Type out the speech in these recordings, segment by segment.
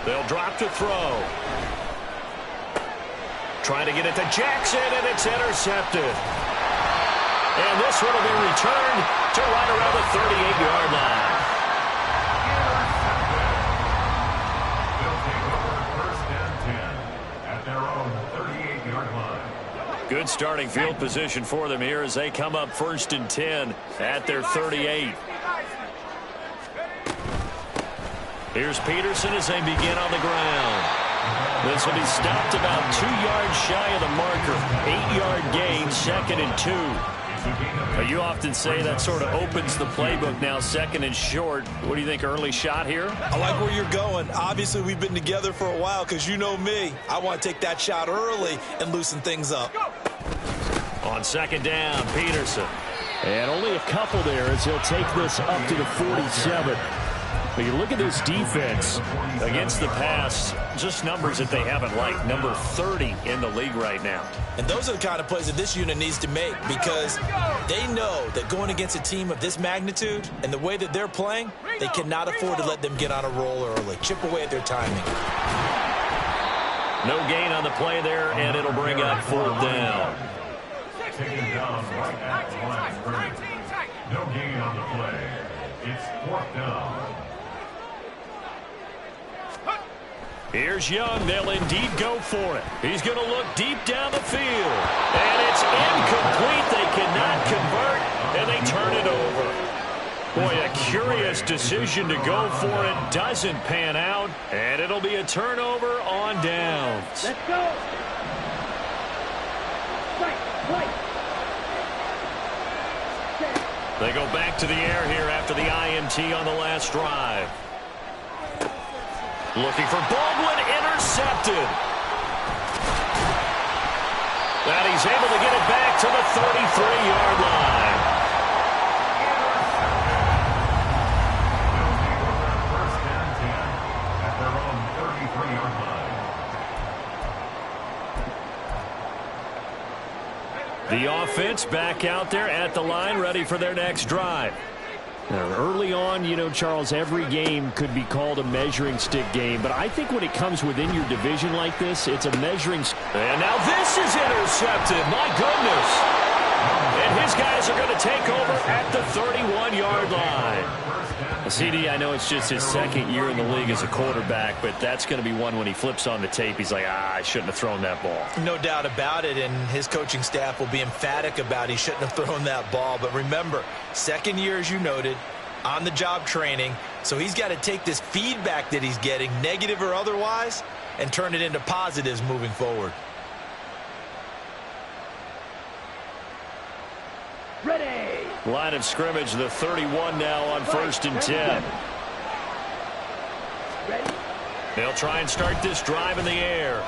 They'll drop to throw. Trying to get it to Jackson, and it's intercepted. And this one will be returned to right around the 38-yard line. They'll take over first and 10 at their own 38-yard line. Good starting field position for them here as they come up first and 10 at their 38. Here's Peterson as they begin on the ground. This will be stopped about 2 yards shy of the marker. 8-yard gain, 2nd and 2. But you often say that sort of opens the playbook now, 2nd and short. What do you think, early shot here? I like where you're going. Obviously, we've been together for a while because you know me. I want to take that shot early and loosen things up. On 2nd down, Peterson. And only a couple there as he'll take this up to the 47. But you look at this defense Against the pass, just numbers that they haven't liked. Number 30 in the league right now. And those are the kind of plays that this unit needs to make because they know that going against a team of this magnitude and the way that they're playing, they cannot afford to let them get on a roll early. Chip away at their timing. No gain on the play there, and it'll bring up 4th down. Taken down right at the line of scrimmage. No gain on the play. It's 4th down. Here's Young. They'll indeed go for it. He's going to look deep down the field. And it's incomplete. They cannot convert, and they turn it over. Boy, a curious decision to go for it. Doesn't pan out, and it'll be a turnover on downs. Let's go. Right. They go back to the air here after the INT on the last drive. Looking for Baldwin, intercepted. And he's able to get it back to the 33-yard line. First and 10 at their own 33-yard line. The offense back out there at the line, ready for their next drive. Now, early on, you know, Charles, every game could be called a measuring stick game. But I think when it comes within your division like this, it's a measuring stick. And now this is intercepted. My goodness. And his guys are going to take over at the 31-yard line. CD, I know it's just his 2nd year in the league as a quarterback, but that's going to be one when he flips on the tape. He's like, I shouldn't have thrown that ball. No doubt about it, and his coaching staff will be emphatic about he shouldn't have thrown that ball. But remember, 2nd year, as you noted, on-the-job training, so he's got to take this feedback that he's getting, negative or otherwise, and turn it into positives moving forward. Ready. Line of scrimmage, the 31 now on 1st and 10. Ready. They'll try and start this drive in the air.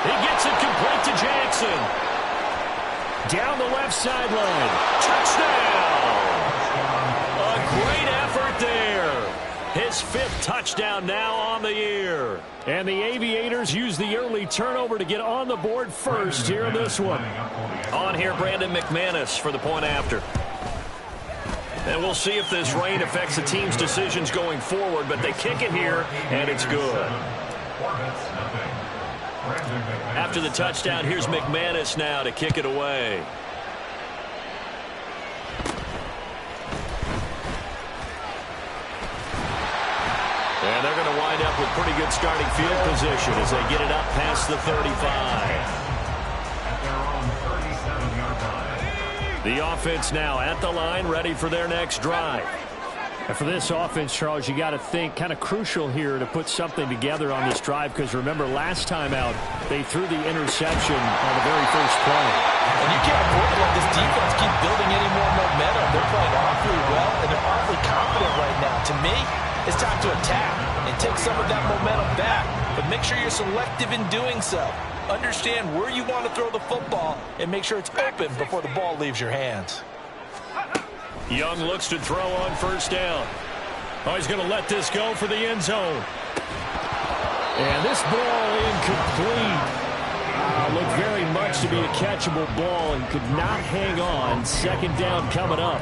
He gets it complete to Jackson. Down the left sideline. Touchdown! A great effort there. His 5th touchdown now on the year. And the Aviators use the early turnover to get on the board first here in this one. On here, Brandon McManus for the point after. And we'll see if this rain affects the team's decisions going forward, but they kick it here, and it's good. After the touchdown, here's McManus now to kick it away. And they're going to wind up with pretty good starting field position as they get it up past the 35. The offense now at the line, ready for their next drive. And for this offense, Charles, you got to think kind of crucial here to put something together on this drive because remember last time out they threw the interception on the very first play. And you can't afford to let this defense keep building any more momentum. They're playing awfully well, and they're awfully confident right now. To me, it's time to attack and take some of that momentum back. But make sure you're selective in doing so. Understand where you want to throw the football and make sure it's open before the ball leaves your hands. Young looks to throw on 1st down. Oh, he's going to let this go for the end zone. And this ball incomplete. Looked very much to be a catchable ball and could not hang on. 2nd down coming up.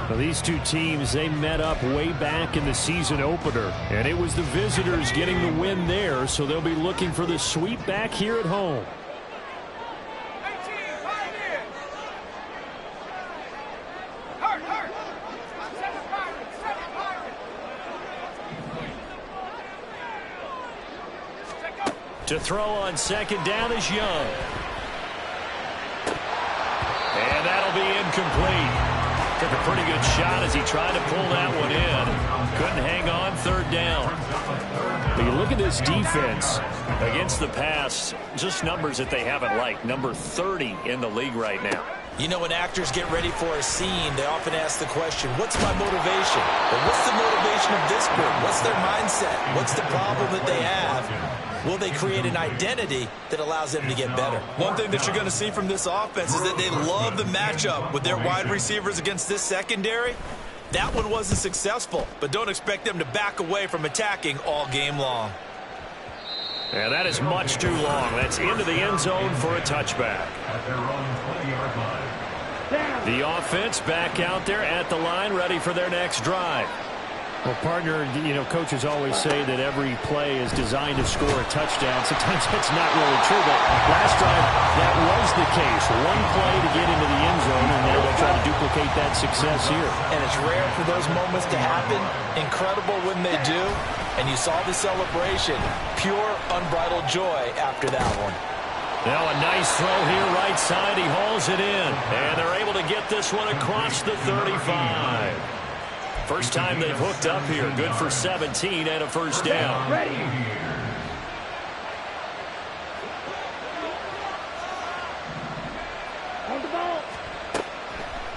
Well, these two teams, they met up way back in the season opener, and it was the visitors getting the win there, so they'll be looking for the sweep back here at home. To throw on second down is Young. And that'll be incomplete. Took a pretty good shot as he tried to pull that one in. Couldn't hang on third down. But you look at this defense against the pass, just numbers that they haven't liked. Number 30 in the league right now. You know, when actors get ready for a scene, they often ask the question, what's my motivation? But what's the motivation of this group? What's their mindset? What's the problem that they have? Will they create an identity that allows them to get better? One thing that you're going to see from this offense is that they love the matchup with their wide receivers against this secondary. That one wasn't successful, but don't expect them to back away from attacking all game long. And that is much too long. That's into the end zone for a touchback. At their own 20-yard line. The offense back out there at the line, ready for their next drive. Well, partner, you know, coaches always say that every play is designed to score a touchdown. Sometimes that's not really true, but last drive, that was the case. One play to get into the end zone, and now they'll try to duplicate that success here. And it's rare for those moments to happen. Incredible when they do. And you saw the celebration. Pure, unbridled joy after that one. Now a nice throw here right side. He hauls it in. And they're able to get this one across the 35. First time they've hooked up here. Good for 17 and a first down. Ready. On the ball.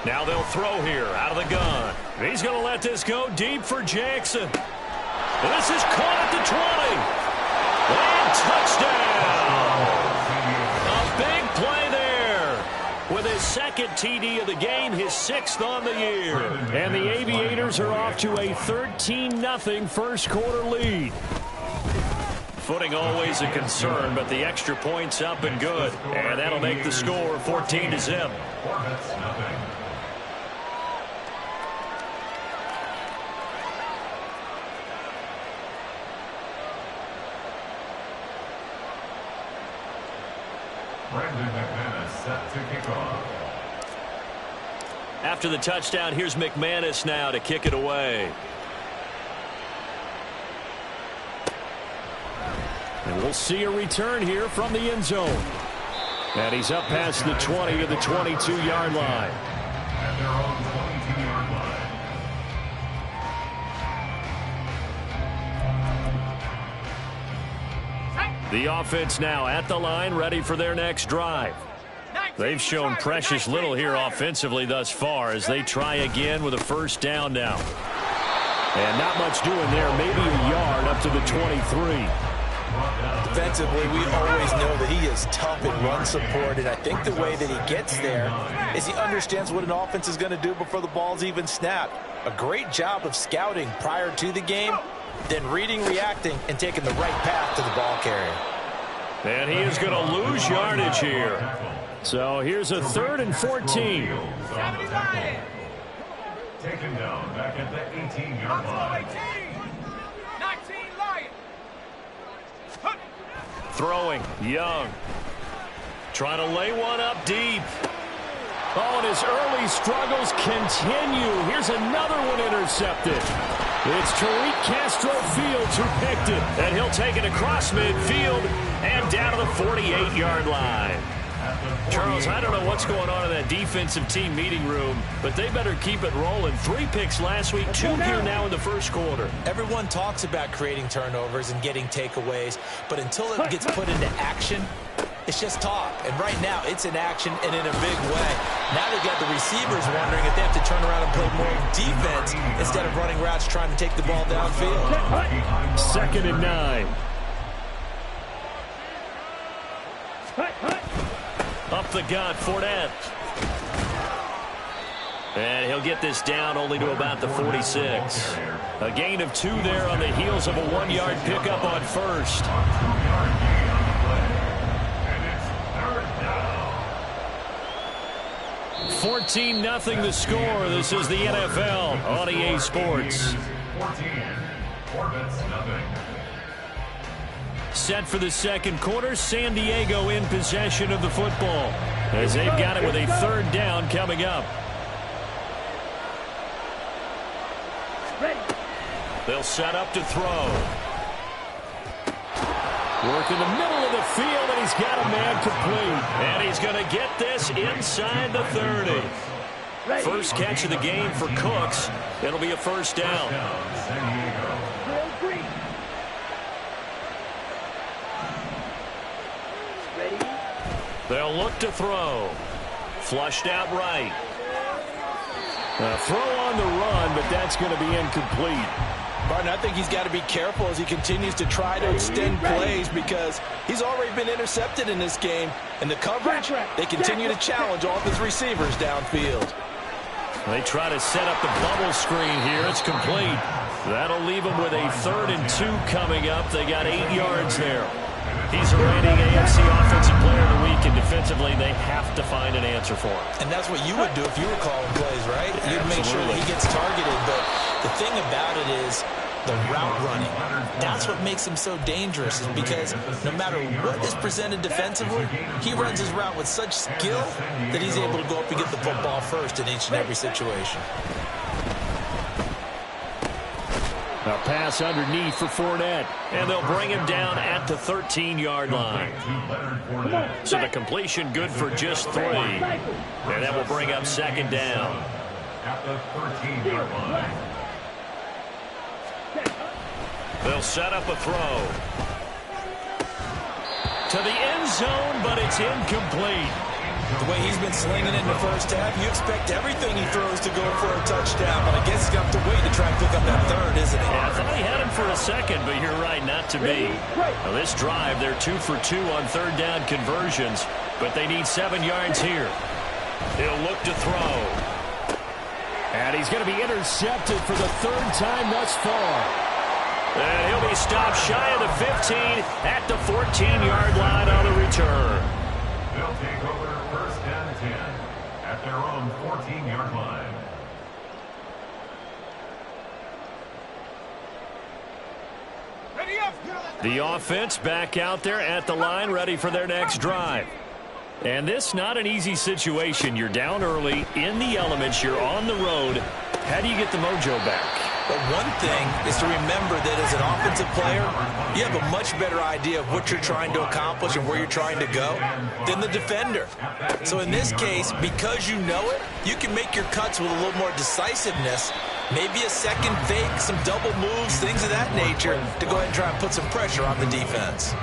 Now they'll throw here out of the gun. He's going to let this go deep for Jackson. This is caught at the 20. And touchdown. A big play there. With his second TD of the game, his 6th on the year. And the Aviators are off to a 13-0 first quarter lead. Footing always a concern, but the extra point's up and good. And that'll make the score 14-0. Set to kick off. After the touchdown, here's McManus now to kick it away. And we'll see a return here from the end zone. And he's up past the 20 to the 22-yard line. At their own 22-yard line. The offense now at the line, ready for their next drive. They've shown precious little here offensively thus far as they try again with a first down now. And not much doing there, maybe a yard up to the 23. Defensively, we always know that he is tough in run support, and I think the way that he gets there is he understands what an offense is going to do before the ball's even snapped. A great job of scouting prior to the game, then reading, reacting, and taking the right path to the ball carrier. And he is going to lose yardage here. So here's a 3rd and 14. Taken down back at the 18-yard line. Throwing, Young. Trying to lay one up deep. Oh, and his early struggles continue. Here's another one intercepted. It's Tariq Castro Fields who picked it. And he'll take it across midfield and down to the 48-yard line. Charles, I don't know what's going on in that defensive team meeting room, but they better keep it rolling. 3 picks last week, 2 here now in the first quarter. Everyone talks about creating turnovers and getting takeaways, but until it gets put into action, it's just talk. And right now, it's in action and in a big way. Now they've got the receivers wondering if they have to turn around and play more defense instead of running routes trying to take the ball downfield. 2nd and 9. Up the gut, Fournette. And he'll get this down only to about the 46. A gain of 2 there on the heels of a 1-yard pickup on first. 14-0 the score. This is the NFL on EA Sports. 14. Corvettes, nothing. Set for the second quarter, San Diego in possession of the football as they've got it with a third down coming up. Ready. They'll set up to throw. Work in the middle of the field, and he's got a man complete. And he's going to get this inside the 30. First catch of the game for Cooks. It'll be a first down. San Diego. Green. Ready. They'll look to throw. Flushed out right. A throw on the run, but that's going to be incomplete. Barton, I think he's got to be careful as he continues to try to extend plays because he's already been intercepted in this game. And the coverage, they continue to challenge all of his receivers downfield. They try to set up the bubble screen here. It's complete. That'll leave them with a 3rd and 2 coming up. They got 8 yards there. He's a reigning AFC Offensive Player of the Week, and defensively they have to find an answer for him. And that's what you would do if you were calling plays, right? You'd make sure that he gets targeted. But the thing about it is the route running. That's what makes him so dangerous, is because no matter what is presented defensively, he runs his route with such skill that he's able to go up and get the football first in each and every situation. A pass underneath for Fournette, and they'll bring him down at the 13-yard line. So the completion good for just 3, and that will bring up second down. At the 13-yard line. They'll set up a throw to the end zone, but it's incomplete. The way he's been slinging in the first half, you expect everything he throws to go for a touchdown, but I guess he's got to wait to try and pick up that 3rd, isn't he? Yeah, I thought he had him for a second, but you're right, not to be. Now, this drive, they're 2 for 2 on 3rd down conversions, but they need 7 yards here. He'll look to throw. And he's going to be intercepted for the 3rd time thus far. And he'll be stopped shy of the 15 at the 14-yard line on the return. They'll take over 1st and 10 at their own 14-yard line. The offense back out there at the line, ready for their next drive. And this not an easy situation. You're down early, in the elements, you're on the road. How do you get the mojo back? But one thing is to remember that as an offensive player, you have a much better idea of what you're trying to accomplish and where you're trying to go than the defender. So in this case, because you know it, you can make your cuts with a little more decisiveness, maybe a second fake, some double moves, things of that nature, to go ahead and try and put some pressure on the defense.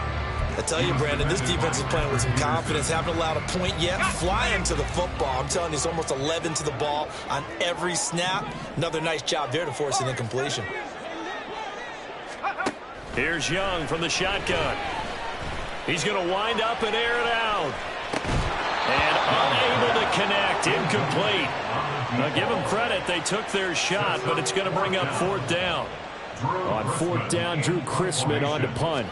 I tell you, Brandon, this defense is playing with some confidence. Haven't allowed a point yet. Flying to the football. I'm telling you, it's almost 11 to the ball on every snap. Another nice job there to force an incompletion. Here's Young from the shotgun. He's going to wind up and air it out. And unable to connect. Incomplete. Now, give them credit. They took their shot, but it's going to bring up 4th down. On 4th down, Drew Chrisman on to punt.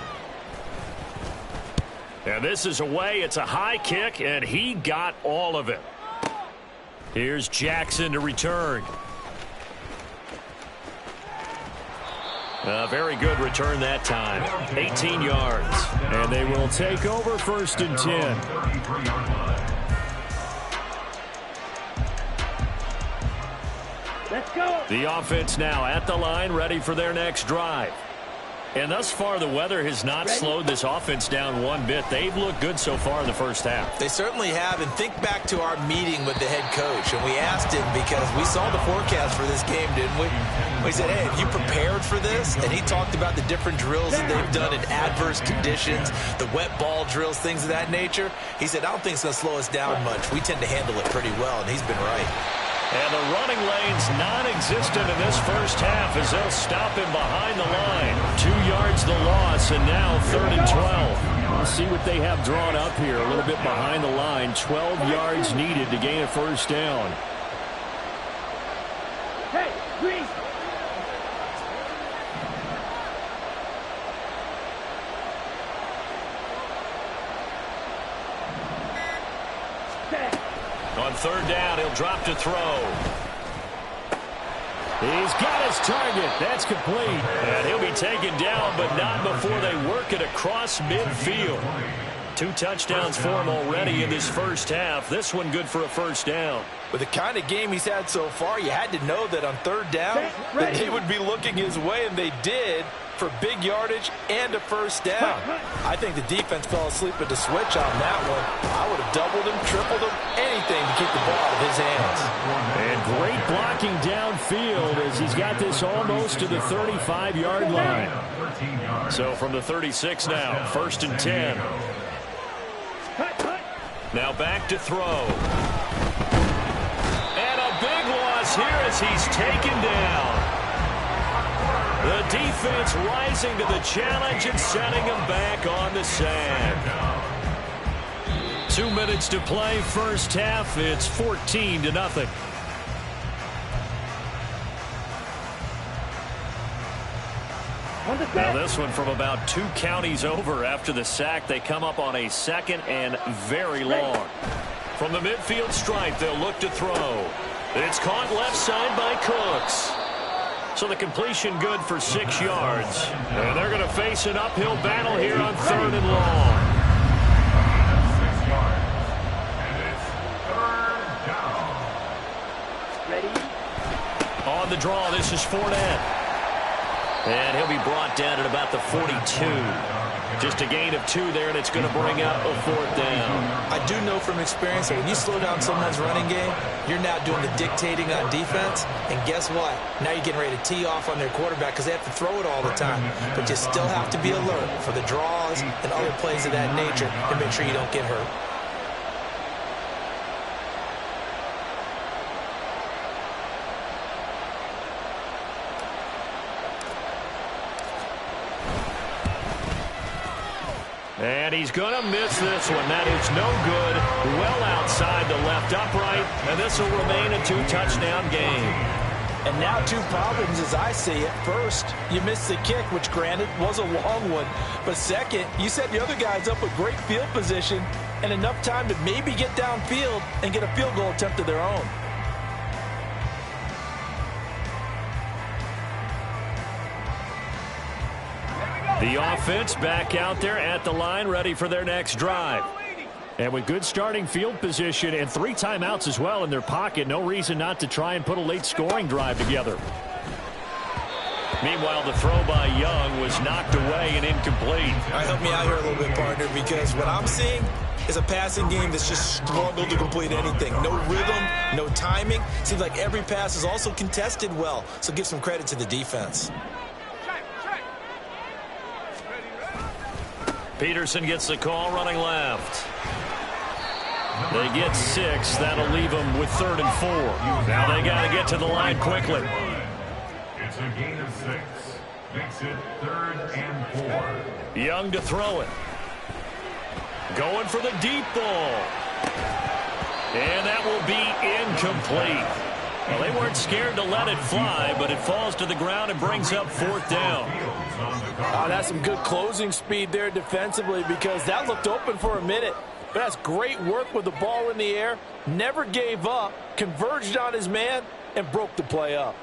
And this is away. It's a high kick, and he got all of it. Here's Jackson to return. A very good return that time. 18 yards. And they will take over 1st and 10. Let's go. The offense now at the line, ready for their next drive. And thus far, the weather has not slowed this offense down one bit. They've looked good so far in the first half. They certainly have. And think back to our meeting with the head coach. And we asked him, because we saw the forecast for this game, didn't we? We said, hey, have you prepared for this? And he talked about the different drills that they've done in adverse conditions, the wet ball drills, things of that nature. He said, I don't think it's going to slow us down much. We tend to handle it pretty well, and he's been right. And the running lane's non-existent in this first half as they'll stop him behind the line. 2 yards the loss, and now 3rd and 12. We'll see what they have drawn up here. A little bit behind the line. 12 yards needed to gain a first down. Hey, Green. On third down, he'll drop to throw. He's got his target. That's complete. And he'll be taken down, but not before they work it across midfield. 2 touchdowns for him already in this first half. This one good for a first down. With the kind of game he's had so far, you had to know that on third down that they would be looking his way, and they did, for big yardage and a first down. I think the defense fell asleep at the switch on that one. I would have doubled him, tripled him, anything to keep the ball out of his hands. And great blocking downfield as he's got this almost to the 35-yard line. So from the 36 now, 1st and 10. Now back to throw. And a big loss here as he's taken down. The defense rising to the challenge and setting him back on the sand. 2 minutes to play, first half. It's 14-0. Now this one from about 2 counties over after the sack. They come up on a 2nd and very long. From the midfield stripe, they'll look to throw. It's caught left side by Cooks. So the completion good for 6 yards. And they're going to face an uphill battle here on 3rd and long. 6 yards. And it's 3rd down. Ready? On the draw, this is Fournette. And he'll be brought down at about the 42. Just a gain of 2 there, and it's going to bring up a 4th down. I do know from experience that when you slow down someone's running game, you're now doing the dictating on defense. And guess what? Now you're getting ready to tee off on their quarterback because they have to throw it all the time. But you still have to be alert for the draws and other plays of that nature to make sure you don't get hurt. And he's going to miss this one. That is no good. Well outside the left upright. And this will remain a 2-touchdown game. And now 2 problems as I see it. First, you missed the kick, which granted was a long one. But second, you set the other guys up with great field position and enough time to maybe get downfield and get a field goal attempt of their own. The offense back out there at the line, ready for their next drive. And with good starting field position and 3 timeouts as well in their pocket, no reason not to try and put a late scoring drive together. Meanwhile, the throw by Young was knocked away and incomplete. All right, help me out here a little bit, partner, because what I'm seeing is a passing game that's just struggled to complete anything. No rhythm, no timing. Seems like every pass is also contested well, so give some credit to the defense. Peterson gets the call running left. They get 6. That'll leave them with 3rd and 4. Now they got to get to the line quickly. It's a gain of 6. Makes it 3rd and 4. Young to throw it. Going for the deep ball. And that will be incomplete. Well, they weren't scared to let it fly, but it falls to the ground and brings up 4th down. Oh, that's some good closing speed there defensively because that looked open for a minute. But that's great work with the ball in the air. Never gave up, converged on his man, and broke the play up.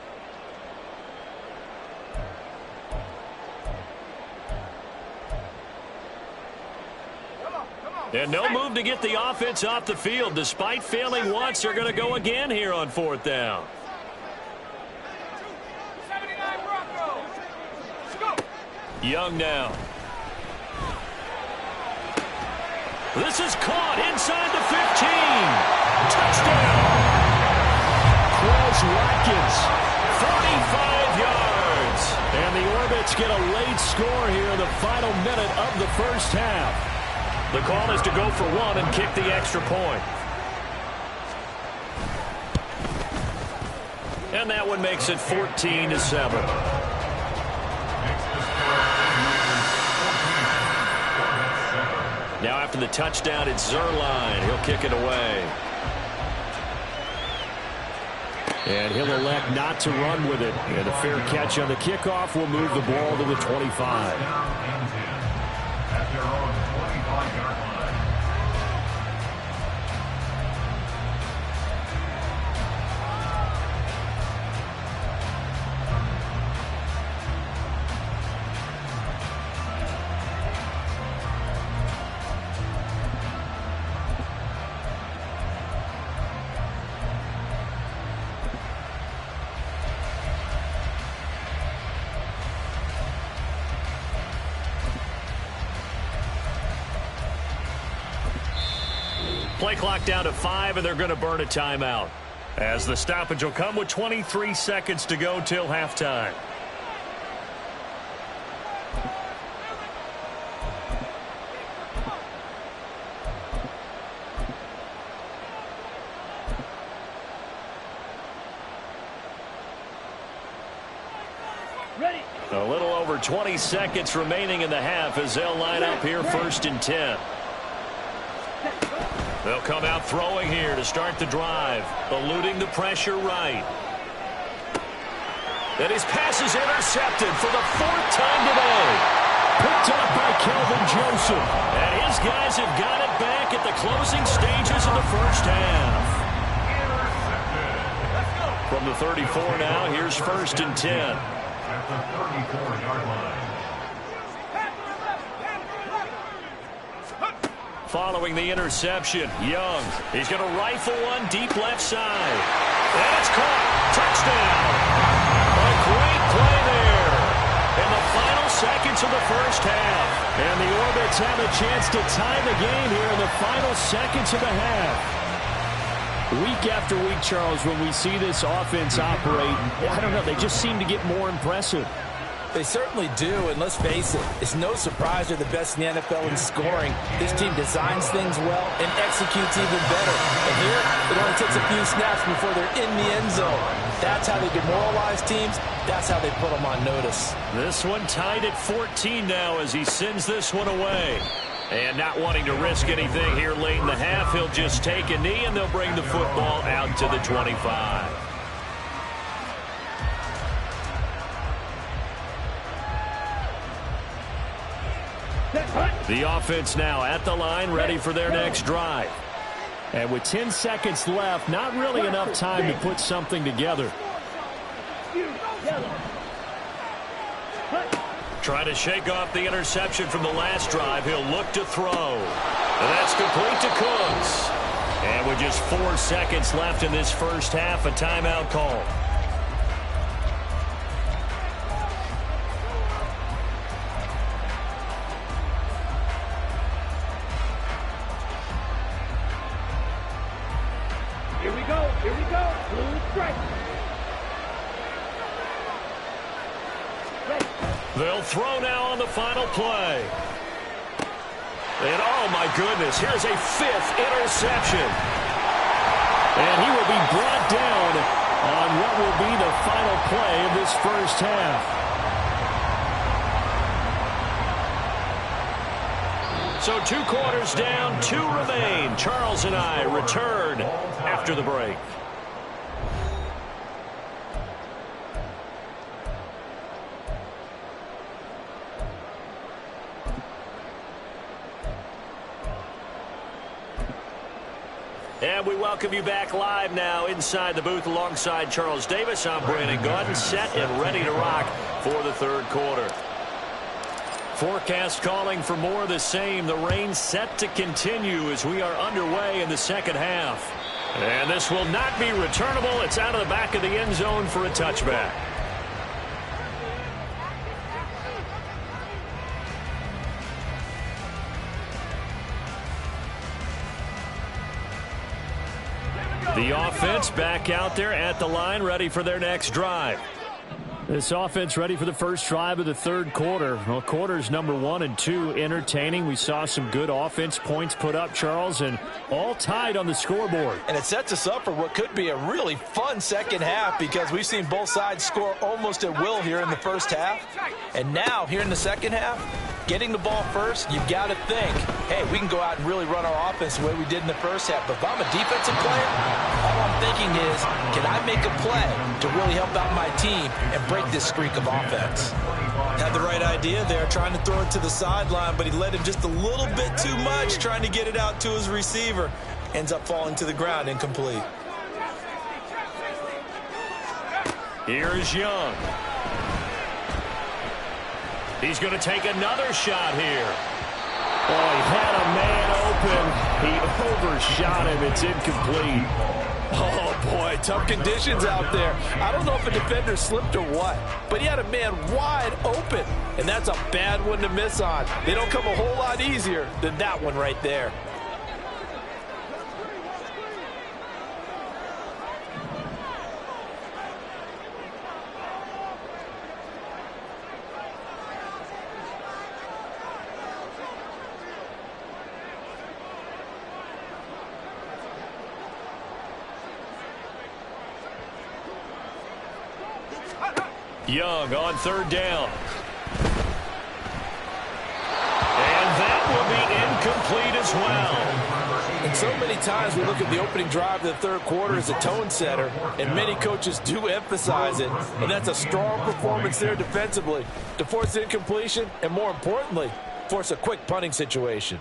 And no move to get the offense off the field. Despite failing once, they're going to go again here on 4th down. Young now. This is caught inside the 15. Touchdown. Quez Watkins, 45 yards. and the Orbits get a late score here in the final minute of the first half. The call is to go for 1 and kick the extra point. And that one makes it 14-7. Now after the touchdown, it's Zerline. He'll kick it away. And he'll elect not to run with it. And a fair catch on the kickoff will move the ball to the 25. At their own 25-yard line. Play clock down to 5, and they're going to burn a timeout, as the stoppage will come with 23 seconds to go till halftime. Ready. A little over 20 seconds remaining in the half as they'll line up here 1st and 10. They'll come out throwing here to start the drive, eluding the pressure right. And his pass is intercepted for the 4th time today. Picked up by Kelvin Joseph. And his guys have got it back at the closing stages of the first half. From the 34 now, here's 1st and 10. At the 34-yard line. Following the interception, Young. He's going to rifle one deep left side. And it's caught. Touchdown. A great play there. In the final seconds of the first half. And the Orbits have a chance to tie the game here in the final seconds of the half. Week after week, Charles, when we see this offense operate, I don't know, they just seem to get more impressive. They certainly do, and let's face it, it's no surprise they're the best in the NFL in scoring. This team designs things well and executes even better. And here, it only takes a few snaps before they're in the end zone. That's how they demoralize teams. That's how they put them on notice. This one tied at 14 now as he sends this one away. And not wanting to risk anything here late in the half, he'll just take a knee, and they'll bring the football out to the 25. The offense now at the line, ready for their next drive. And with 10 seconds left, not really enough time to put something together. Trying to shake off the interception from the last drive. He'll look to throw. And that's complete to Cooks. And with just 4 seconds left in this first half, a timeout call. Here we go. Here we go. Blue strike. Ready. They'll throw now on the final play. And oh my goodness, here's a 5th interception. And he will be brought down on what will be the final play of this first half. So 2 quarters down, 2 remain. Charles and I return after the break. And we welcome you back live now inside the booth alongside Charles Davis. I'm Brandon Gaudin, set and ready to rock for the 3rd quarter. Forecast calling for more of the same. The rain set to continue as we are underway in the second half. And this will not be returnable. It's out of the back of the end zone for a touchback. The offense back out there at the line, ready for their next drive. This offense ready for the first drive of the 3rd quarter. Well, quarters number 1 and 2 entertaining. We saw some good offense points put up, Charles, and all tied on the scoreboard. And it sets us up for what could be a really fun second half because we've seen both sides score almost at will here in the first half. And now, here in the second half, getting the ball first, you've got to think, hey, we can go out and really run our offense the way we did in the first half. But if I'm a defensive player, all I'm thinking is, can I make a play to really help out my team and break this streak of offense? Had the right idea there, trying to throw it to the sideline, but he led him just a little bit too much, trying to get it out to his receiver. Ends up falling to the ground, incomplete. Here's Young. He's going to take another shot here. Oh, he had a man open. He overshot him. It's incomplete. Oh, boy, tough conditions out there. I don't know if a defender slipped or what, but he had a man wide open, and that's a bad one to miss on. They don't come a whole lot easier than that one right there. Young on third down. And that will be incomplete as well. And so many times we look at the opening drive of the third quarter as a tone setter, and many coaches do emphasize it. And that's a strong performance there defensively to force incompletion and, more importantly, force a quick punting situation.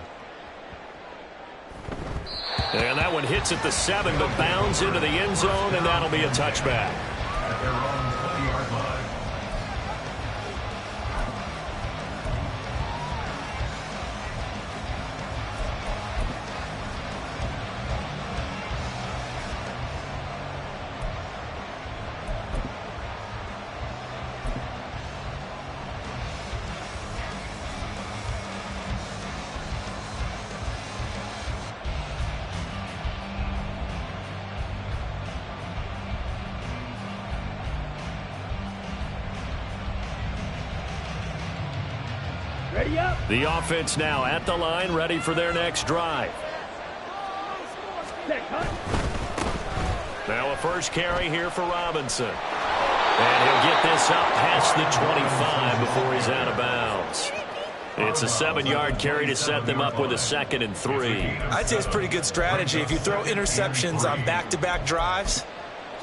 And that one hits at the 7, but bounds into the end zone, and that'll be a touchback. At their own 20-yard line. Ready up. The offense now at the line, ready for their next drive. Set, cut. Now a first carry here for Robinson. And he'll get this up past the 25 before he's out of bounds. It's a 7-yard carry to set them up with a 2nd and 3. I'd say it's pretty good strategy. If you throw interceptions on back-to-back drives,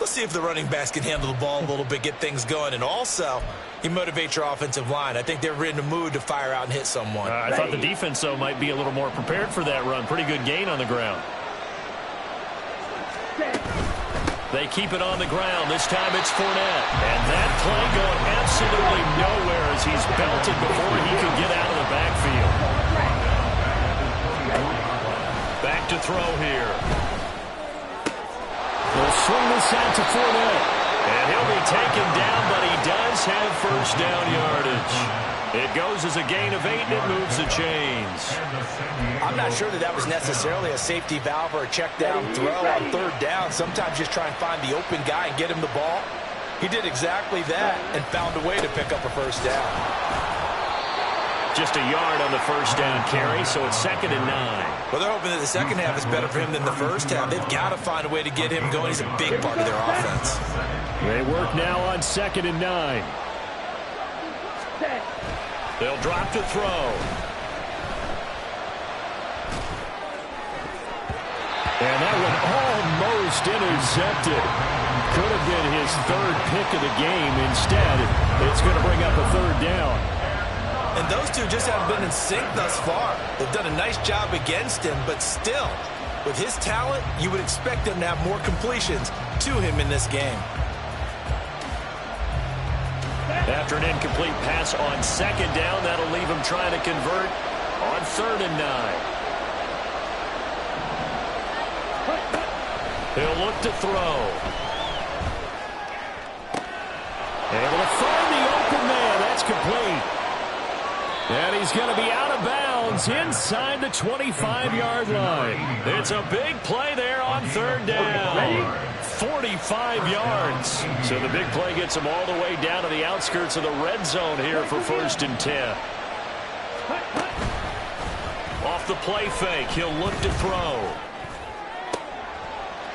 let's see if the running backs can handle the ball a little bit, get things going. And also, you motivate your offensive line. I think they're in the mood to fire out and hit someone. I thought the defense, though, might be a little more prepared for that run. Pretty good gain on the ground. They keep it on the ground. This time it's Fournette. And that play going absolutely nowhere as he's belted before he can get out of the backfield. Back to throw here. They'll swing this out to Fournette. And he'll be taken down, but he does have first down yardage. It goes as a gain of 8, and it moves the chains. I'm not sure that was necessarily a safety valve or a check down throw on third down. Sometimes just try and find the open guy and get him the ball. He did exactly that and found a way to pick up a first down. Just a yard on the first down carry, so it's 2nd and 9. Well, they're hoping that the second half is better for him than the first half. They've got to find a way to get him going. He's a big part of their offense. They work now on 2nd and 9. They'll drop to throw. And that one almost intercepted. Could have been his 3rd pick of the game. Instead, it's going to bring up a 3rd down. And those two just haven't been in sync thus far. They've done a nice job against him, but still, with his talent, you would expect them to have more completions to him in this game. After an incomplete pass on 2nd down, that'll leave him trying to convert on 3rd and 9. He'll look to throw. Able to find the open man. That's complete. And he's going to be out of bounds inside the 25-yard line. It's a big play there on 3rd down. 45 yards. So the big play gets him all the way down to the outskirts of the red zone here for 1st and 10. Off the play fake, he'll look to throw.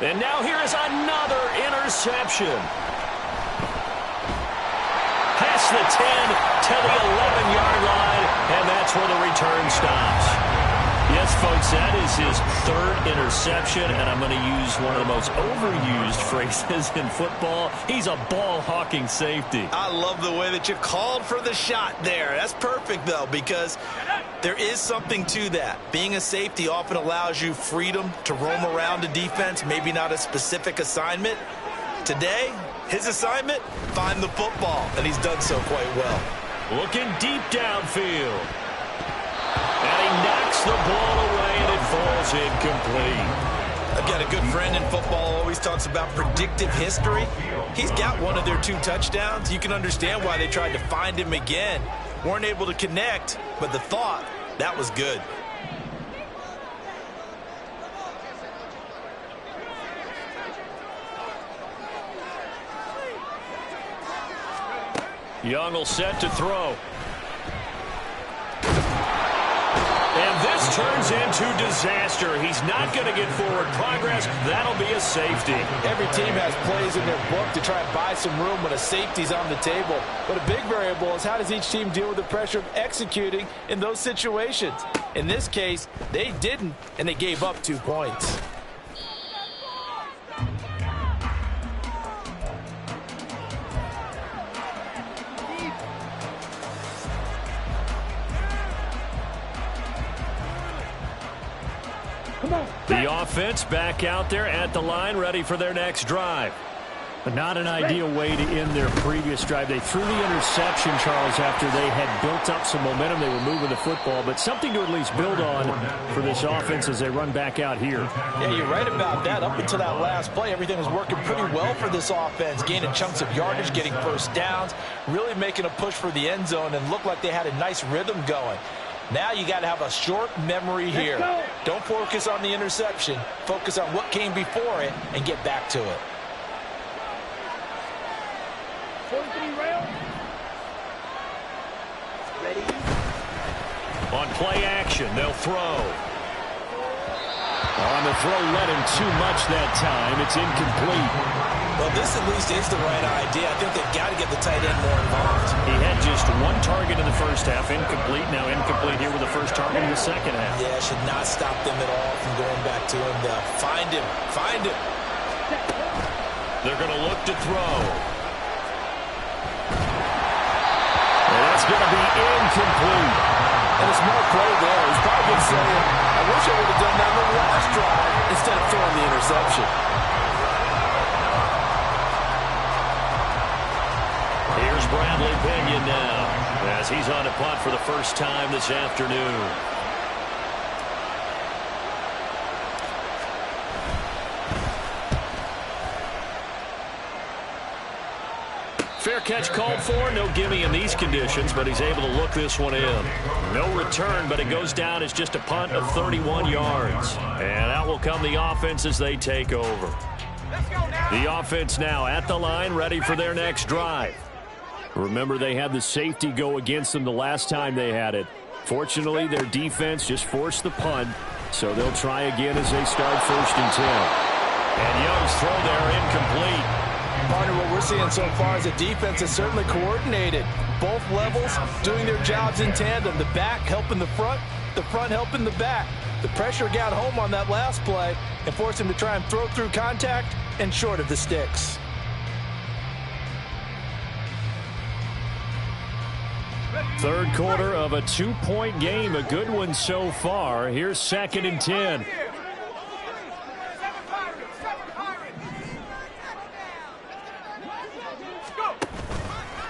And now here is another interception. Past the 10 to the 11-yard line, and that's where the return stops. Yes, folks, that is his 3rd interception, and I'm going to use one of the most overused phrases in football. He's a ball-hawking safety. I love the way that you called for the shot there. That's perfect, though, because there is something to that. Being a safety often allows you freedom to roam around a defense, maybe not a specific assignment. Today, his assignment, find the football, and he's done so quite well. Looking deep downfield. And he knocks the ball away, and it falls incomplete. I've got a good friend in football, always talks about predictive history. He's got one of their 2 touchdowns. You can understand why they tried to find him again. Weren't able to connect, but the thought, that was good. Young will set to throw. And this turns into disaster. He's not going to get forward progress. That'll be a safety. Every team has plays in their book to try and buy some room when a safety's on the table. But a big variable is how does each team deal with the pressure of executing in those situations. In this case, they didn't, and they gave up 2 points. The offense back out there at the line, ready for their next drive. But not an ideal way to end their previous drive. They threw the interception, Charles, after they had built up some momentum. They were moving the football, but something to at least build on for this offense as they run back out here. Yeah, you're right about that. Up until that last play, everything was working pretty well for this offense, gaining chunks of yardage, getting first downs, really making a push for the end zone, and looked like they had a nice rhythm going. Now you got to have a short memory here. Don't focus on the interception. Focus on what came before it and get back to it. 43 rounds. Ready? On play action, they'll throw. On the throw, led him too much that time. It's incomplete. Well, this at least is the right idea. I think they've got to get the tight end more involved. He had just 1 target in the first half, incomplete. Now incomplete here with the first target in the second half. Yeah, should not stop them at all from going back to him. Find him. Find him. They're going to look to throw. And that's going to be incomplete. And a small play there. He's probably saying, I wish I would have done that on the last drive instead of throwing the interception. Here's Bradley Pinion now as he's on a punt for the first time this afternoon. Fair catch called for. No gimme in these conditions, but he's able to look this one in. No return, but it goes down as just a punt of 31 yards. And out will come the offense as they take over. The offense now at the line, ready for their next drive. Remember, they had the safety go against them the last time they had it. Fortunately, their defense just forced the punt, so they'll try again as they start 1st and 10. And Young's throw there incomplete. Partner, what we're seeing so far is the defense is certainly coordinated. Both levels doing their jobs in tandem. The back helping the front helping the back. The pressure got home on that last play and forced him to try and throw through contact and short of the sticks. Third quarter of a 2-point game. A good one so far. Here's 2nd and 10.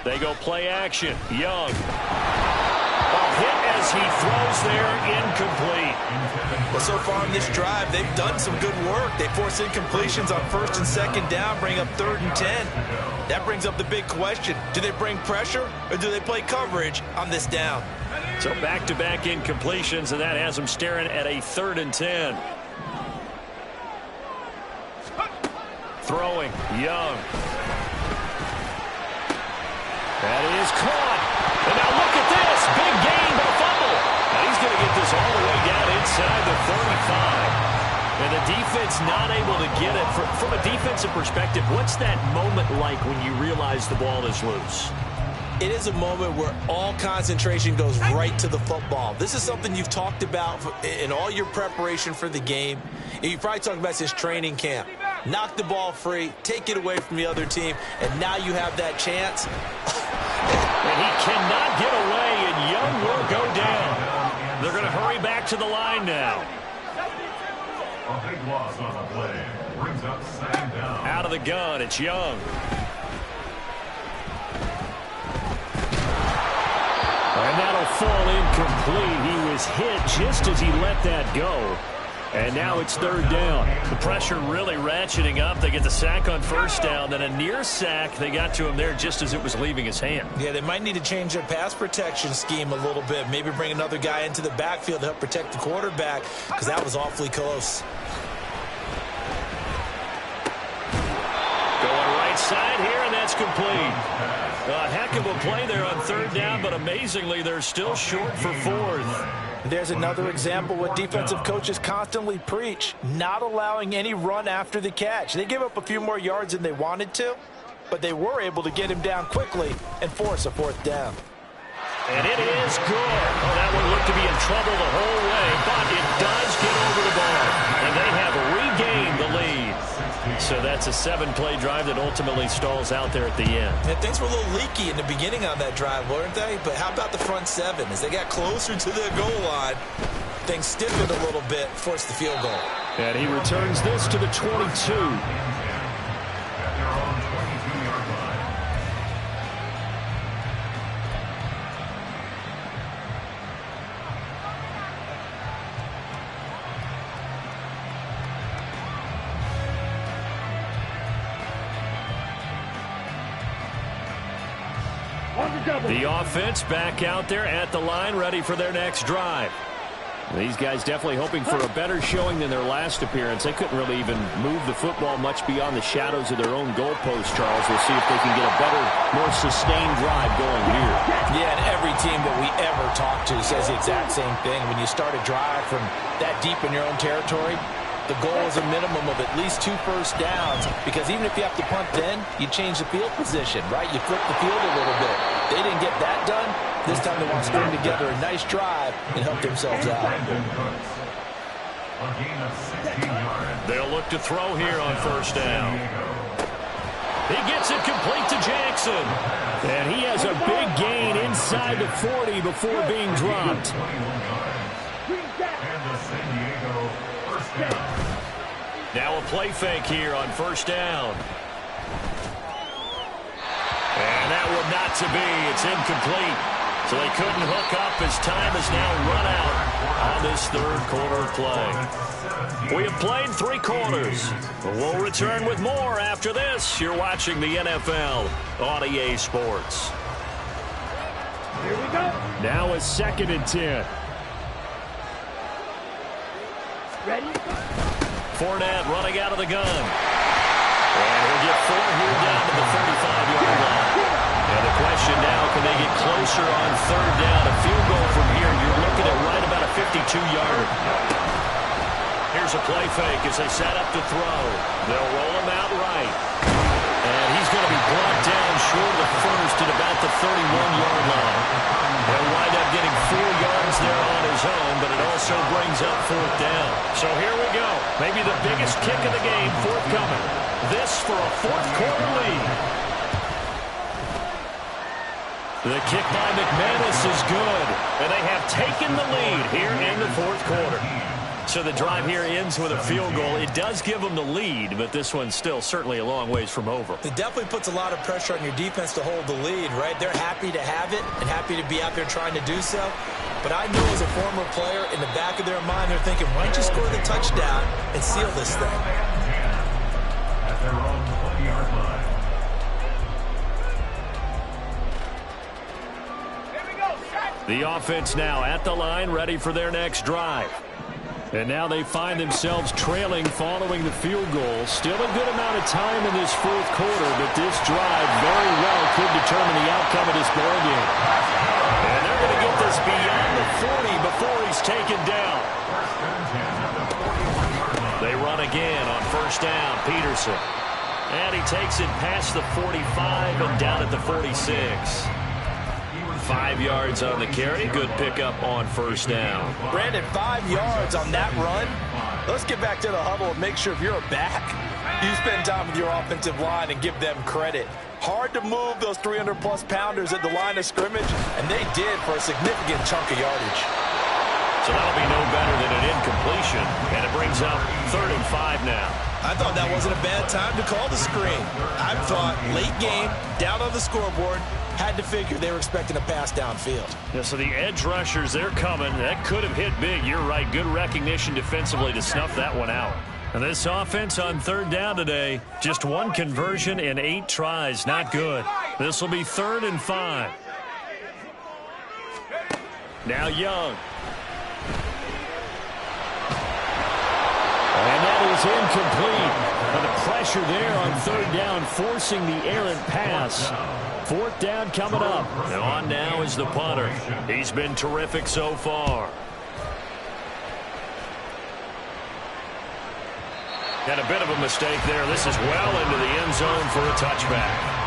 They go play action. Young. A hit as he throws there, incomplete. Well, so far in this drive, they've done some good work. They force incompletions on 1st and 2nd down, bring up 3rd and 10. That brings up the big question. Do they bring pressure or do they play coverage on this down? So back-to-back incompletions, and that has them staring at a 3rd and 10. Throwing. Young. That is caught. And now look at this. Big gain, but a fumble. And he's going to get this all the way down inside the 35. And the defense not able to get it. From a defensive perspective, what's that moment like when you realize the ball is loose? It is a moment where all concentration goes right to the football. This is something you've talked about in all your preparation for the game. And you've probably talked about since training camp. Knock the ball free, take it away from the other team, and now you have that chance. And he cannot get away, and Young will go down. They're going to hurry back to the line now. A big loss on the play. Brings up 2nd down. Out of the gun, it's Young. And that'll fall incomplete. He was hit just as he let that go. And now it's 3rd down. The pressure really ratcheting up. They get the sack on 1st down. Then a near sack. They got to him there just as it was leaving his hand. Yeah, they might need to change their pass protection scheme a little bit. Maybe bring another guy into the backfield to help protect the quarterback, because that was awfully close. Going right side here, and that's complete. A heck of a play there on third down, but amazingly, they're still short for fourth. There's another example what defensive coaches constantly preach, not allowing any run after the catch. They give up a few more yards than they wanted to, but they were able to get him down quickly and force a fourth down. And it is good. Oh, that one looked to be in trouble the whole way, but it does get over the ball. And they have regained the lead. So that's a 7-play drive that ultimately stalls out there at the end. And things were a little leaky in the beginning on that drive, weren't they? But how about the front seven? As they got closer to the goal line, things stiffened a little bit, forced the field goal. And he returns this to the 22. The offense back out there at the line, ready for their next drive. These guys definitely hoping for a better showing than their last appearance. They couldn't really even move the football much beyond the shadows of their own goalpost, Charles. We'll see if they can get a better, more sustained drive going here. Yeah, and every team that we ever talk to says the exact same thing. When you start a drive from that deep in your own territory, the goal is a minimum of at least 2 first downs, because even if you have to punt then, you change the field position, right? You flip the field a little bit. They didn't get that done. This time they want to string together a nice drive and help themselves out. They'll look to throw here on first down. He gets it complete to Jackson. And he has a big gain inside the 40 before being dropped. Now a play fake here on first down. And that one not to be. It's incomplete. So they couldn't hook up as time has now run out on this third quarter play. We have played 3 quarters. We'll return with more after this. You're watching the NFL on EA Sports. Here we go. Now a 2nd and 10. Ready? Fournette running out of the gun. And he'll get 4 here down to the 35-yard line. And the question now, can they get closer on third down? A field goal from here, you're looking at right about a 52-yarder. Here's a play fake as they set up to throw. They'll roll him out right. And he's going to be brought down short of the first at about the 31-yard line. He'll wind up getting 4 yards there on his own, but it also brings up 4th down. So here we go. Maybe the biggest kick of the game forthcoming. This for a 4th quarter lead. The kick by McManus is good, and they have taken the lead here in the 4th quarter. So the drive here ends with a field goal. It does give them the lead, but this one's still certainly a long ways from over. It definitely puts a lot of pressure on your defense to hold the lead, right? They're happy to have it and happy to be out there trying to do so. But I know as a former player, in the back of their mind, they're thinking, why don't you score the touchdown and seal this thing? At their own 20-yard line. The offense now at the line, ready for their next drive. And now they find themselves trailing following the field goal. Still a good amount of time in this 4th quarter, but this drive very well could determine the outcome of this ball game. And they're going to get this beyond the 40 before he's taken down. They run again on first down, Peterson. And he takes it past the 45 and down at the 46. 5 yards on the carry. Good pickup on first down. Brandon, 5 yards on that run. Let's get back to the huddle and make sure if you're a back, you spend time with your offensive line and give them credit. Hard to move those 300-plus pounders at the line of scrimmage, and they did for a significant chunk of yardage. So that'll be no better than an incompletion, and it brings up 3rd and 5 now. I thought that wasn't a bad time to call the screen. I thought late game, down on the scoreboard, had to figure they were expecting a pass downfield. Yeah, so the edge rushers, they're coming. That could have hit big. You're right. Good recognition defensively to snuff that one out. And this offense on third down today, just 1 conversion in 8 tries. Not good. This will be 3rd and 5. Now Young. And that is incomplete. And the pressure there on third down, forcing the errant pass. 4th down coming up. And on now is the punter. He's been terrific so far. And a bit of a mistake there. This is well into the end zone for a touchback.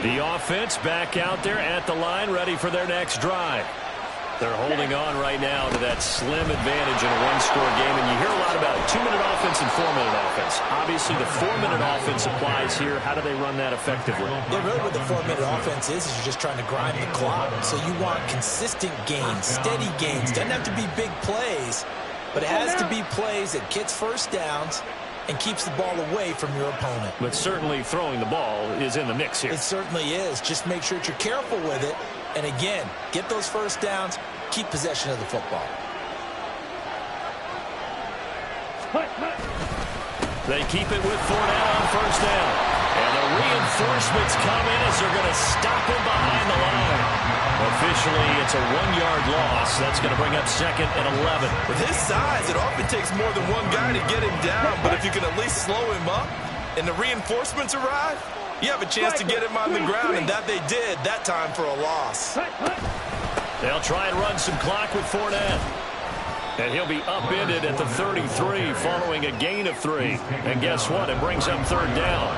The offense back out there at the line, ready for their next drive. They're holding on right now to that slim advantage in a one-score game, and you hear a lot about 2-minute offense and 4-minute offense. Obviously, the 4-minute offense applies here. How do they run that effectively? Yeah, really what the 4-minute offense is you're just trying to grind the clock. So you want consistent gains, steady gains. Doesn't have to be big plays, but it has to be plays that gets first downs and keeps the ball away from your opponent. But certainly throwing the ball is in the mix here. It certainly is. Just make sure that you're careful with it. And again, get those first downs, keep possession of the football. They keep it with Fournette on first down. And the reinforcements come in as they're going to stop him behind the line. Officially, it's a 1-yard loss. That's going to bring up 2nd and 11. With his size, it often takes more than one guy to get him down. But if you can at least slow him up and the reinforcements arrive, you have a chance to get him on the ground, and that they did that time for a loss. They'll try and run some clock with Fournette. And he'll be upended at the 33 following a gain of 3. And guess what? It brings up 3rd down.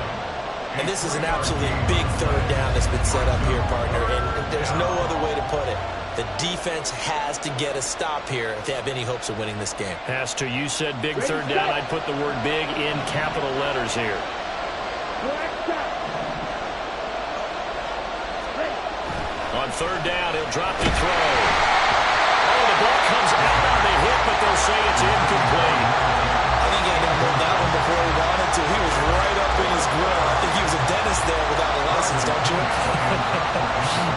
And this is an absolutely big 3rd down that's been set up here, partner. And there's no other way to put it. The defense has to get a stop here if they have any hopes of winning this game. Has to. You said big 3rd down. I'd put the word big in capital letters here. On 3rd down, he'll drop to throw. Oh, the ball comes out on the hit, but they'll say it's incomplete. I think he got moved that one before he wanted to. He was right up in his grill. I think he was a dentist there without a license, don't you?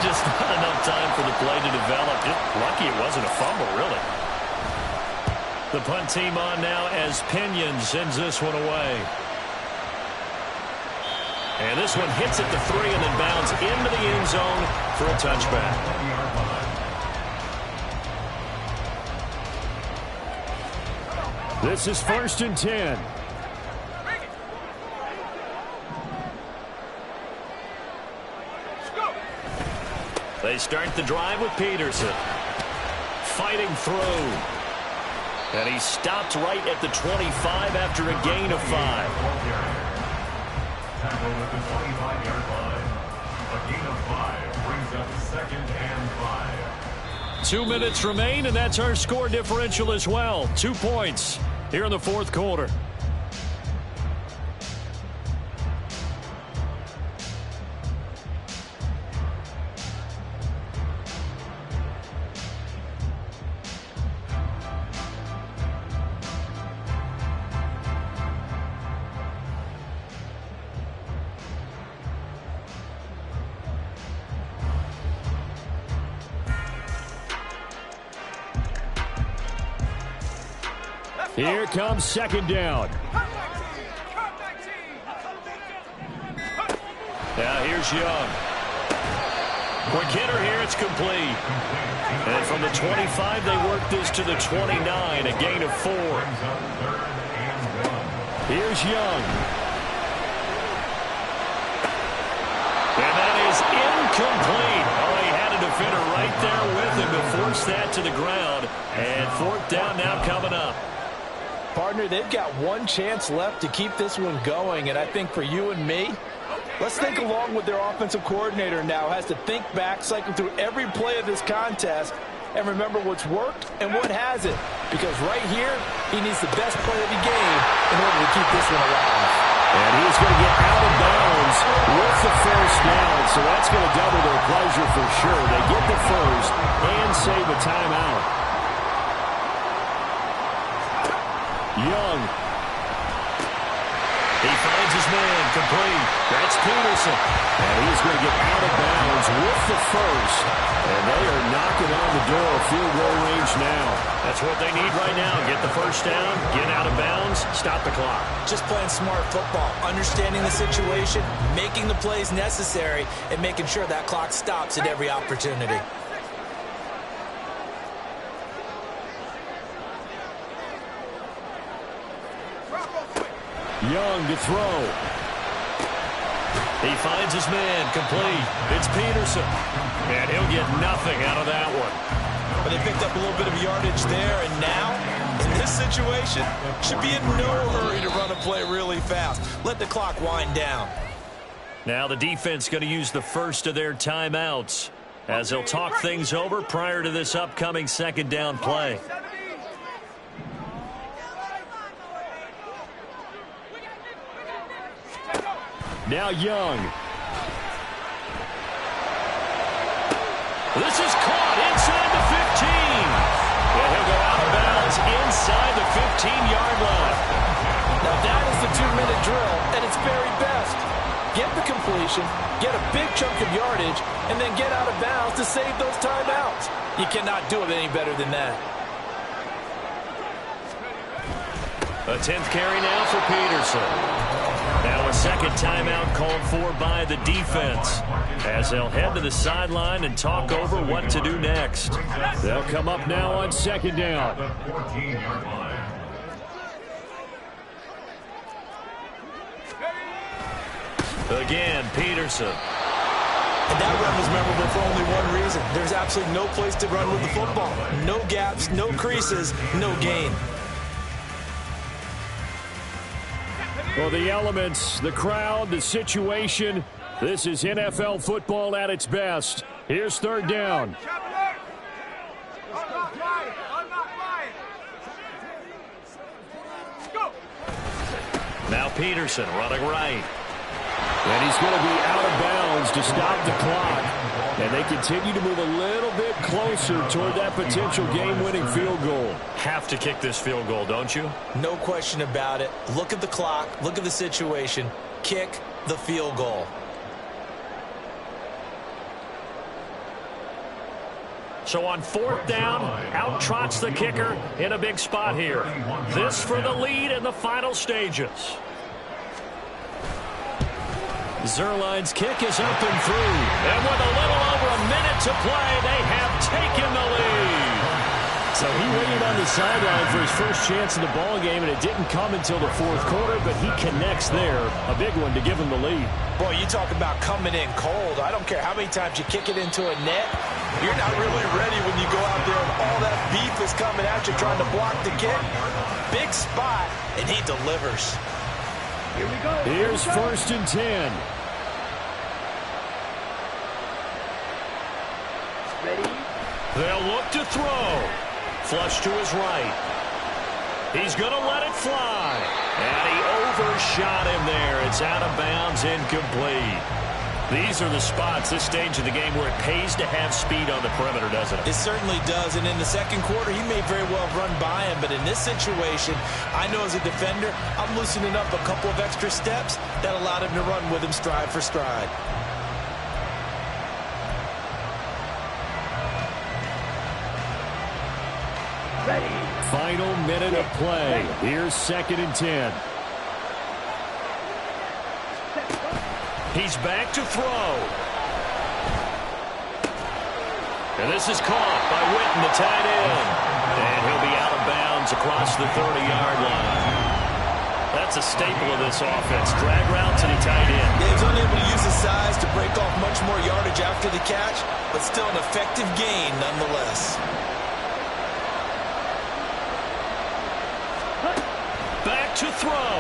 Just not enough time for the play to develop. Lucky it wasn't a fumble, really. The punt team on now as Pinion sends this one away. And this one hits at the 3 and then bounds into the end zone for a touchback. This is 1st and 10. They start the drive with Peterson. Fighting through. And he stopped right at the 25 after a gain of 5. Tackle at the 25-yard line. A gain of 5 brings up 2nd and 5. 2 minutes remain, and that's our score differential as well. 2 points here in the 4th quarter. Here comes 2nd down. Now here's Young. Quick hitter here, it's complete. And from the 25, they work this to the 29, a gain of 4. Here's Young. And that is incomplete. Oh, he had a defender right there with him to force that to the ground. And 4th down now coming up. Partner, they've got one chance left to keep this one going, and I think for you and me, let's think along with their offensive coordinator now. Has to think back, cycle through every play of this contest, and remember what's worked and what hasn't. Because right here, he needs the best play of the game in order to keep this one alive. And he's going to get out of bounds with the 1st down, so that's going to double their pleasure for sure. They get the 1st and save a timeout. Young. He finds his man, complete. That's Peterson. And he's going to get out of bounds with the 1st. And they are knocking on the door of field goal range now. That's what they need right now. Get the 1st down, get out of bounds, stop the clock. Just playing smart football, understanding the situation, making the plays necessary, and making sure that clock stops at every opportunity. Young to throw. He finds his man, complete. It's Peterson. And he'll get nothing out of that one. But they picked up a little bit of yardage there, and now, in this situation, should be in no hurry to run a play really fast. Let the clock wind down. Now the defense going to use the first of their timeouts as they'll talk things over prior to this upcoming second down play. Now Young. This is caught inside the 15. And he'll go out of bounds inside the 15-yard line. Now that is the 2-minute drill at its very best. Get the completion, get a big chunk of yardage, and then get out of bounds to save those timeouts. You cannot do it any better than that. A 10th carry now for Peterson. Now a second timeout called for by the defense as they'll head to the sideline and talk over what to do next. They'll come up now on second down. The 14-yard line. Again, Peterson. And that run was memorable for only one reason. There's absolutely no place to run with the football. No gaps, no creases, no gain. Well, the elements, the crowd, the situation, this is NFL football at its best. Here's third down. Now Peterson running right. And he's going to be out of bounds to stop the clock. And they continue to move a little bit closer toward that potential game-winning field goal. Have to kick this field goal, don't you? No question about it. Look at the clock. Look at the situation. Kick the field goal. So on fourth down, out trots the kicker in a big spot here. This for the lead in the final stages. Zuerlein's kick is up and through. And with a little over a minute to play, they have taken the lead. So he waited on the sideline for his first chance in the ball game, and it didn't come until the fourth quarter, but he connects there. A big one to give him the lead. Boy, you talk about coming in cold. I don't care how many times you kick it into a net. You're not really ready when you go out there and all that beef is coming at you trying to block the kick. Big spot, and he delivers. Here we go. Here's first and 10. Ready? They'll look to throw. Flush to his right. He's going to let it fly. And he overshot him there. It's out of bounds, incomplete. These are the spots, this stage of the game, where it pays to have speed on the perimeter, doesn't it? It certainly does, and in the second quarter, he may very well run by him, but in this situation, I know as a defender, I'm loosening up a couple of extra steps that allowed him to run with him stride for stride. Ready? Final minute of play. Here's second and 10. He's back to throw. And this is caught by Witten, the tight end. And he'll be out of bounds across the 30-yard line. That's a staple of this offense. Drag route to the tight end. Yeah, he was unable to use his size to break off much more yardage after the catch, but still an effective gain nonetheless. Back to throw.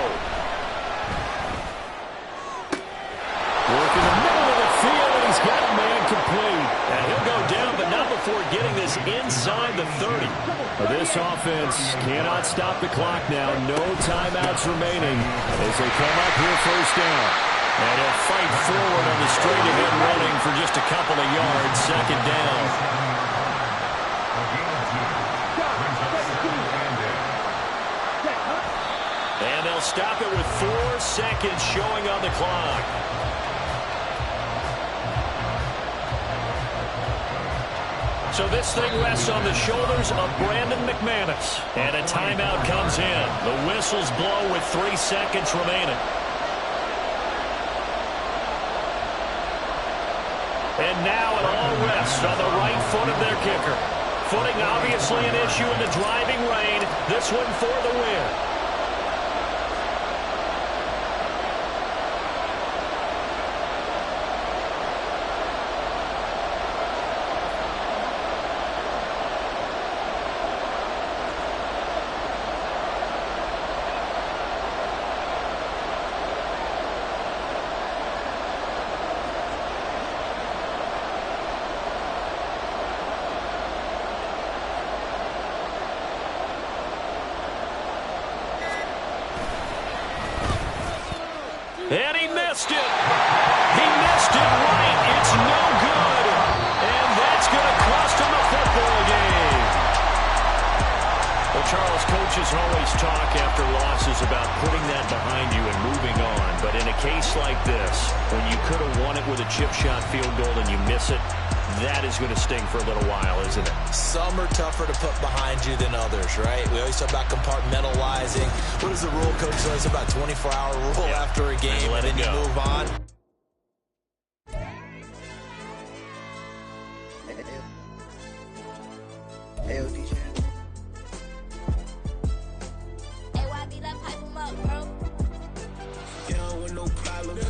Work in the middle of the field, and he's got a man complete. And he'll go down, but not before getting this inside the 30. This offense cannot stop the clock now. No timeouts remaining as they come up here first down. And he'll fight forward on the straight ahead running for just a couple of yards. Second down. And they'll stop it with 4 seconds showing on the clock. So this thing rests on the shoulders of Brandon McManus. And a timeout comes in. The whistles blow with 3 seconds remaining. And now it all rests on the right foot of their kicker. Footing obviously an issue in the driving rain. This one for the win. after loss is about putting that behind you and moving on. But in a case like this, when you could have won it with a chip shot field goal and you miss it, that is going to sting for a little while, isn't it? Some are tougher to put behind you than others, right? We always talk about compartmentalizing. What is the rule, Coach? It's about 24-hour rule after a game, and then you move on. Hey, DJ. Hey, YD, let's pipe him up, bro. They don't want no problems.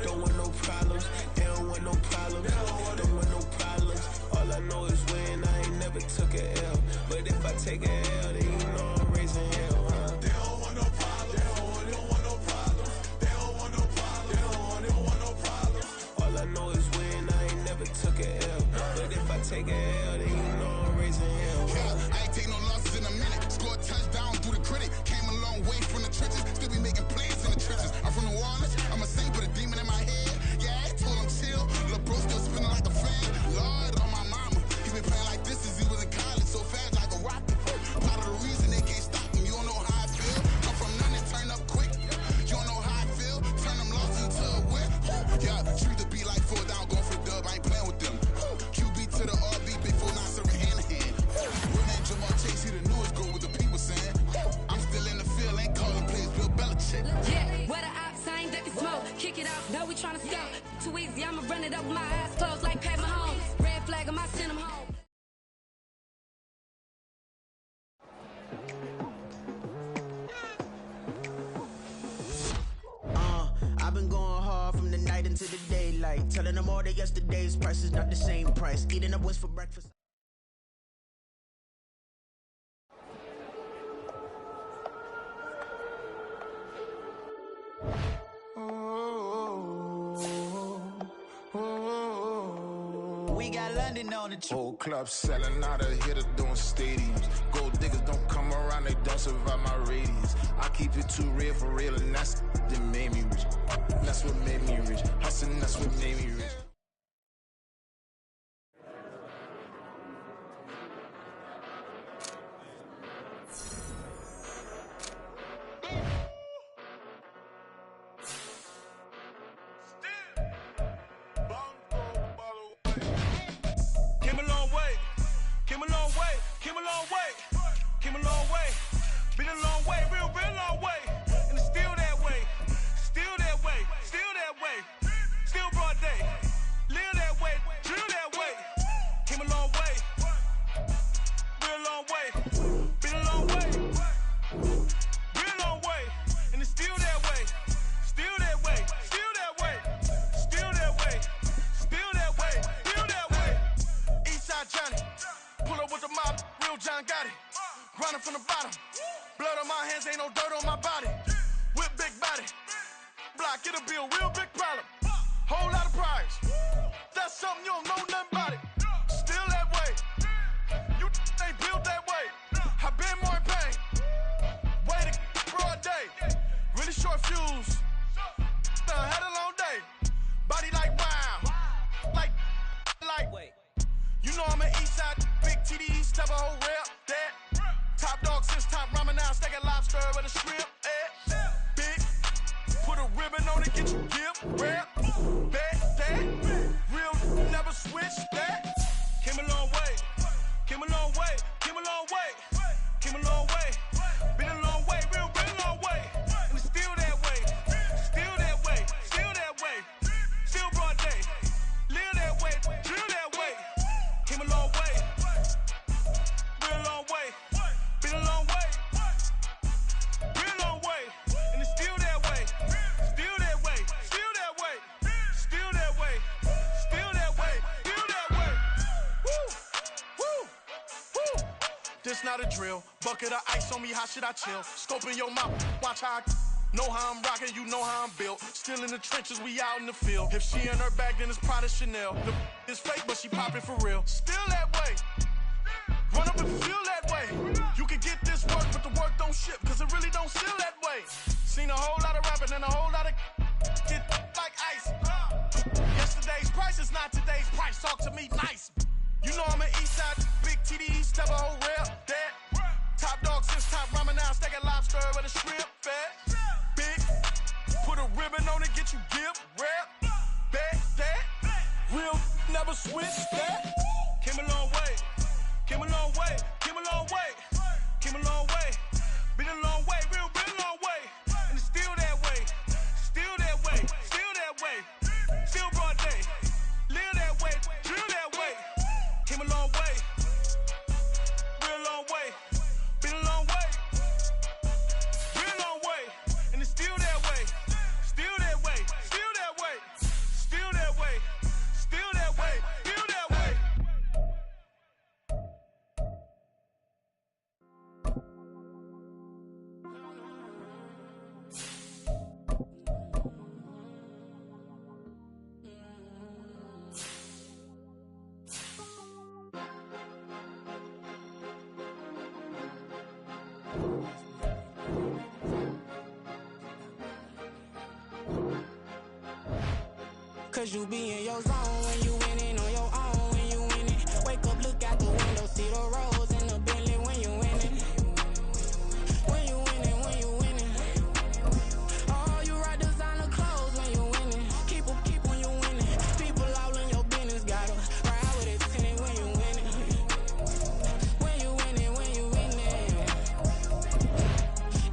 Don't want no problems. They don't want no problems. Don't want no problems. All I know is win. I ain't never took a L. But if I take a L, then you know I'm raising hell, huh? They don't want no problems. They don't want no problems. They don't want no problems. They don't want no problems. All I know is win. I ain't never took a L. But if I take a L, then you know I'm raising hell, huh? I ain't take no losses in a minute. Scored touchdown through the critic. Came a long way from the trenches. Still be making plays in the trenches. I'm from New Orleans. I'm a saint with a demon in my head. Yeah, I told him chill. Lil' bro still spinning like a fan. Lord on my mama. He been playing like this since he was in college. So fast like a rocket. Part of the reason they can't stop him. You don't know how I feel. Come from nothing, turn up quick. You don't know how I feel. Turn them losses into a win. Yeah, treat the beat like 4 down. Going for the dub. I ain't playing with them. QB to the RB. Big 4 9 serving hand to hand. Real man Jamal Chase. He the newest goal with the people saying. I'm still in the field. Ain't calling plays. Bill Belichick. Yeah, where the ops, I ain't ducking smoke. Kick it off, know we tryna score. Too easy, I'ma run it up with my eyes closed like Pat Mahomes. Red flag, I'ma send him home. I've been going hard from the night into the daylight. Telling them all that yesterday's price is not the same price. Eating up what's for breakfast. We got London on the Whole club selling out of hitter doing stadiums. Gold diggers don't come around, they don't survive my radius. I keep it too real for real, and that's that made me rich. That's what made me rich. Hustling, that's what made me rich. Came a long way, came a long way, came a long way, came a long way, been a long way, real long way, and it's still that way, still that way, still that way, still broad day, live that way, drill that way, came a long way, real long way, been a long way, real long way, and it's still that way, still that way, still that way, still that way, still that way, still that way. Eastside Johnny, pull up with the mob, real John got it. Grinding from the bottom, blood on my hands, ain't no dirt on my body. Whip big body, block, get a bill, real big problem. Whole lot of prize, that's something you don't know nothing about it. Still that way, you ain't built that way. I been more in pain, way to broad day. Really short fuse, done had a long day. Body like wow, like. You know I'm an Eastside, big TDE, step a whole rep, that. Top dog since top ramen now, stack a lobster with a shrimp, big, put a ribbon on it, get you gift, rap, bet, that. Real, never switch, that. Came a long way, came a long way, came a long way, came a long way. Been a long way, real long way. And it's still that way, still that way, still that way. Still broad day, live that way, drill that way. Came a long way, real long way, been a long way, real long way, and it's still that way, still that way, still that way, still that way, still that way, still that way. Woo, woo, woo. This not a drill, bucket of ice on me, how should I chill? Scope in your mouth, watch how I know how I'm rocking, you know how I'm built. Still in the trenches, we out in the field. If she in her bag, then it's Prada Chanel. The is fake, but she poppin' for real. Still that way. Run up and feel that way. You can get this work, but the work don't ship, cause it really don't feel that way. Seen a whole lot of rapping and a whole lot of get like ice. Yesterday's price is not today's price. Talk to me nice. You know I'm an Eastside, big TDE, step a whole rep, that. Top dog since top ramen now, stack a lobster. serve with a shrimp fat. Big, put a ribbon on it, get you gift wrap. Back that, real never switch that. Came a long way, came a long way, came a long way, came a long way. Been a long way, real long way. And it's still that way, still that way, still that way. Still broad day, live that way, drill that way. Came a long way, real long way. Been a long way, real long way. And it's still that way, still that way, still that way, still that way, still that way, still that way. Cause you be in your zone when you winning on your own when you winning. Wake up, look out the window, see the rose in the Bentley when you winning. When you winning, when you winning. Oh, you rock designer clothes when you winning. Keep when you winning. People all in your business, gotta ride with it tinted when you winning. When you winning, when you winning.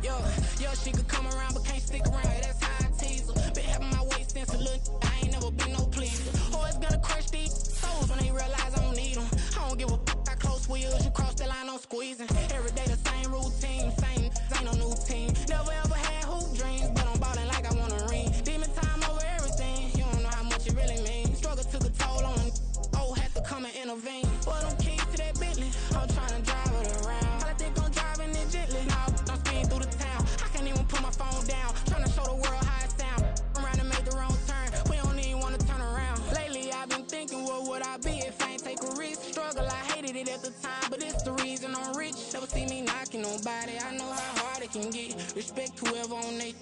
Yo, she could come around but can't stick around. That's how I tease her. Been having my waist since a little. I ain't never been no pleaser. Always gonna crush these souls when they realize I don't need them. I don't give a f***, I close wheels, you cross the line, I'm squeezing. Every day the same routine, same, ain't no new team. Never ever had hoop dreams, but I'm ballin' like I wanna ring. Demon time over everything, you don't know how much it really means. Struggle took a toll on them, oh, had to come and intervene. Boy, them keys to that Bentley, I'm tryna drive it around. I think I'm driving it gently, now I'm speeding through the town. I can't even put my phone down, tryna show the world how it sound. Around and make the wrong turn, we don't even wanna turn around. Lately I've been thinking, what would I be if I ain't take a risk? Struggle, I hated it at the time, but it's the reason I'm rich. Never see me knocking nobody, I know how hard it can get. Respect whoever on they,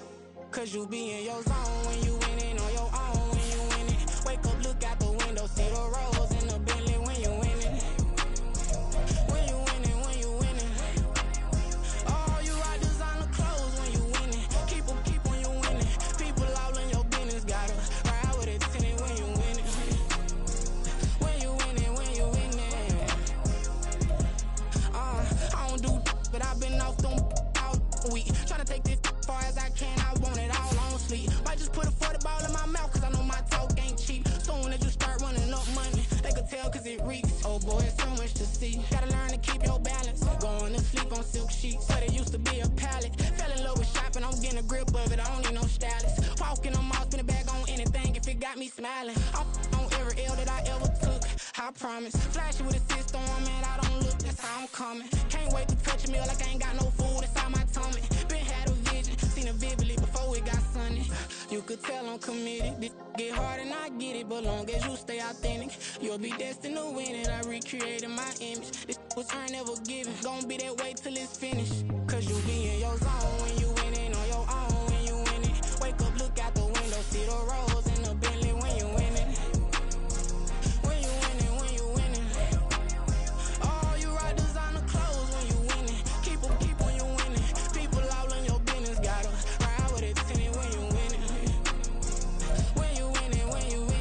cause you be in your zone when you winning on your own when you winning. Wake up, look out the window, see the rose in the Bentley when you winning. When you winning, when you winning. Oh, you rock designer clothes when you winning. Keep when you winning. People all in your business, gotta ride with it tinted when you winning. When you winning, when you winning. I don't do but I've been off them all week. Tryna take this far as I can, I want it all on sleep. Might just put a 40 ball in my mouth, cause I know my talk ain't cheap. Soon as you start running up money, they could tell cause it reeks. Oh boy, it's so much to see. Gotta learn to keep your balance. Going to sleep on silk sheets. Said it used to be a pallet. Fell in love with shopping, I'm getting a grip of it, I don't need no stylist. Walking them off, spin a bag on anything if it got me smiling. I'm on every L that I ever took, I promise. Flashy with a system on, man, I don't look, that's how I'm coming. Can't wait to touch a meal like I ain't got no food inside my tummy. Been had a vision, seen it vividly before it got sunny. You could tell I'm committed. This get hard and I get it, but long as you stay authentic, you'll be destined to win it. I recreated my image. This was earned, never given. Gonna be that way till it's finished. Cause you be in your zone when you winning on your own when you winning. Wake up, look out the window, see the rose in the Bentley when you winning. When you winning, when you winning. Oh, you rock designer clothes when you winning. Keep when you winning. People all in your business, gotta ride with it tinted when you winning. When you winning, when you winning.